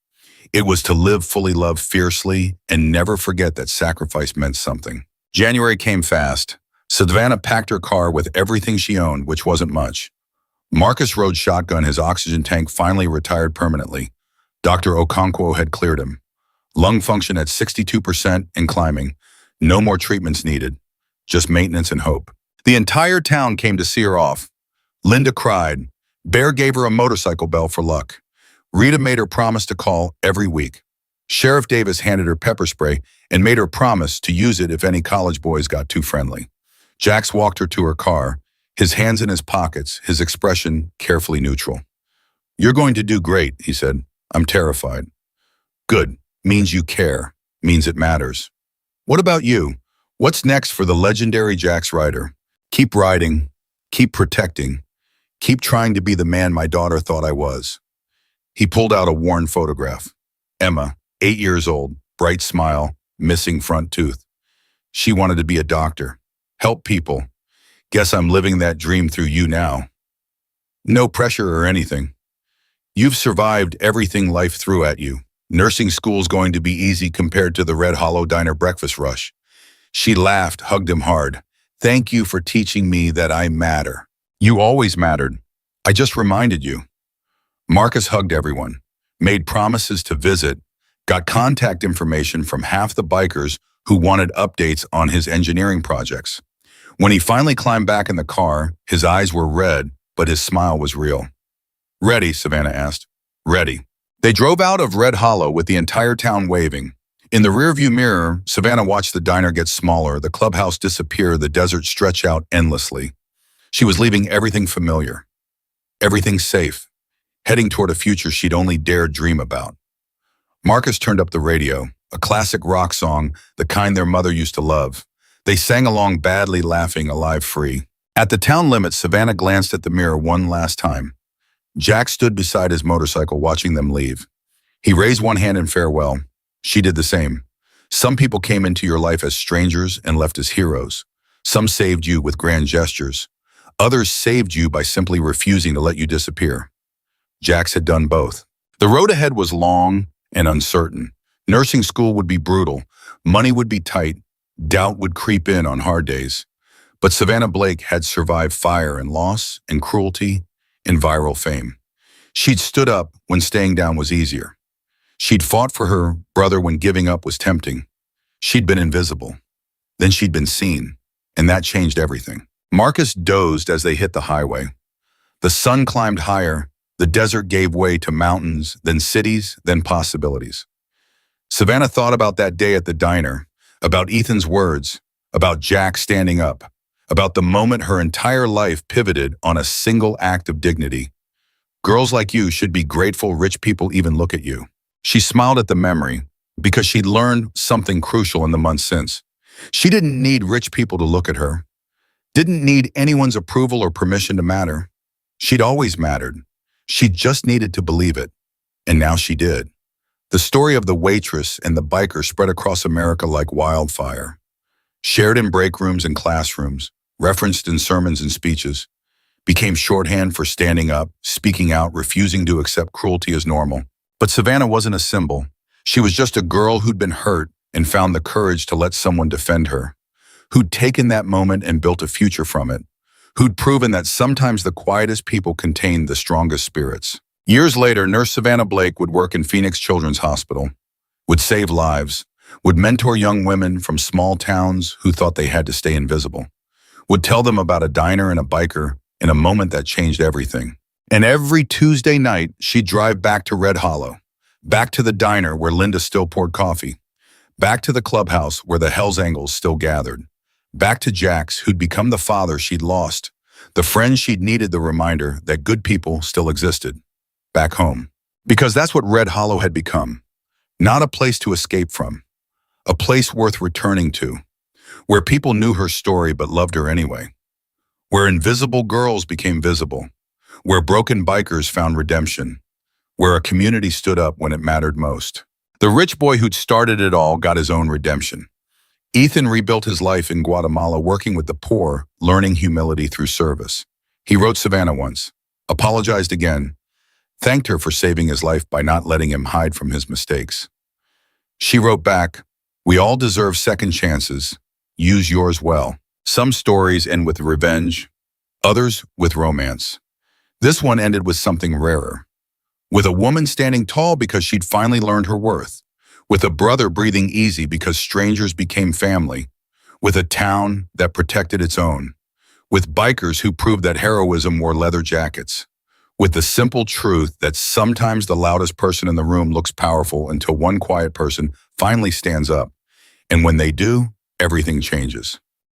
It was to live fully, love fiercely, and never forget that sacrifice meant something. January came fast. Savannah packed her car with everything she owned, which wasn't much. Marcus rode shotgun, his oxygen tank finally retired permanently. Dr. Okonkwo had cleared him. Lung function at 62% and climbing. No more treatments needed. Just maintenance and hope. The entire town came to see her off. Linda cried. Bear gave her a motorcycle bell for luck. Rita made her promise to call every week. Sheriff Davis handed her pepper spray and made her promise to use it if any college boys got too friendly. Jax walked her to her car, his hands in his pockets, his expression carefully neutral. You're going to do great, he said. I'm terrified. Good. Means you care. Means it matters. What about you? What's next for the legendary Jax Ryder? Keep riding. Keep protecting. Keep trying to be the man my daughter thought I was. He pulled out a worn photograph. Emma, 8 years old, bright smile, missing front tooth. She wanted to be a doctor. Help people. Guess I'm living that dream through you now. No pressure or anything. You've survived everything life threw at you. Nursing school's going to be easy compared to the Red Hollow Diner breakfast rush. She laughed, hugged him hard. Thank you for teaching me that I matter. You always mattered. I just reminded you. Marcus hugged everyone, made promises to visit, got contact information from half the bikers who wanted updates on his engineering projects. When he finally climbed back in the car, his eyes were red, but his smile was real. "Ready?" Savannah asked. "Ready." They drove out of Red Hollow with the entire town waving. In the rearview mirror, Savannah watched the diner get smaller, the clubhouse disappear, the desert stretch out endlessly. She was leaving everything familiar, everything safe, heading toward a future she'd only dared dream about. Marcus turned up the radio, a classic rock song, the kind their mother used to love. They sang along badly, laughing, alive free. At the town limit, Savannah glanced at the mirror one last time. Jax stood beside his motorcycle watching them leave. He raised one hand in farewell. She did the same. Some people came into your life as strangers and left as heroes. Some saved you with grand gestures. Others saved you by simply refusing to let you disappear. Jax had done both. The road ahead was long and uncertain. Nursing school would be brutal. Money would be tight. Doubt would creep in on hard days. But Savannah Blake had survived fire and loss and cruelty and viral fame. She'd stood up when staying down was easier. She'd fought for her brother when giving up was tempting. She'd been invisible. Then she'd been seen, and that changed everything. Marcus dozed as they hit the highway. The sun climbed higher, the desert gave way to mountains, then cities, then possibilities. Savannah thought about that day at the diner, about Ethan's words, about Jack standing up, about the moment her entire life pivoted on a single act of dignity. Girls like you should be grateful rich people even look at you. She smiled at the memory because she'd learned something crucial in the months since. She didn't need rich people to look at her, didn't need anyone's approval or permission to matter. She'd always mattered. She just needed to believe it. And now she did. The story of the waitress and the biker spread across America like wildfire. Shared in break rooms and classrooms, referenced in sermons and speeches, became shorthand for standing up, speaking out, refusing to accept cruelty as normal. But Savannah wasn't a symbol. She was just a girl who'd been hurt and found the courage to let someone defend her, who'd taken that moment and built a future from it, who'd proven that sometimes the quietest people contained the strongest spirits. Years later, Nurse Savannah Blake would work in Phoenix Children's Hospital, would save lives, would mentor young women from small towns who thought they had to stay invisible, would tell them about a diner and a biker in a moment that changed everything. And every Tuesday night, she'd drive back to Red Hollow, back to the diner where Linda still poured coffee, back to the clubhouse where the Hells Angels still gathered, back to Jax, who'd become the father she'd lost, the friend she'd needed, the reminder that good people still existed, back home. Because that's what Red Hollow had become, not a place to escape from, a place worth returning to, where people knew her story but loved her anyway, where invisible girls became visible, where broken bikers found redemption, where a community stood up when it mattered most. The rich boy who'd started it all got his own redemption. Ethan rebuilt his life in Guatemala working with the poor, learning humility through service. He wrote Savannah once, apologized again, thanked her for saving his life by not letting him hide from his mistakes. She wrote back, "We all deserve second chances. Use yours well." Some stories end with revenge, others with romance. This one ended with something rarer, with a woman standing tall because she'd finally learned her worth, with a brother breathing easy because strangers became family, with a town that protected its own, with bikers who proved that heroism wore leather jackets, with the simple truth that sometimes the loudest person in the room looks powerful until one quiet person finally stands up. And when they do, everything changes.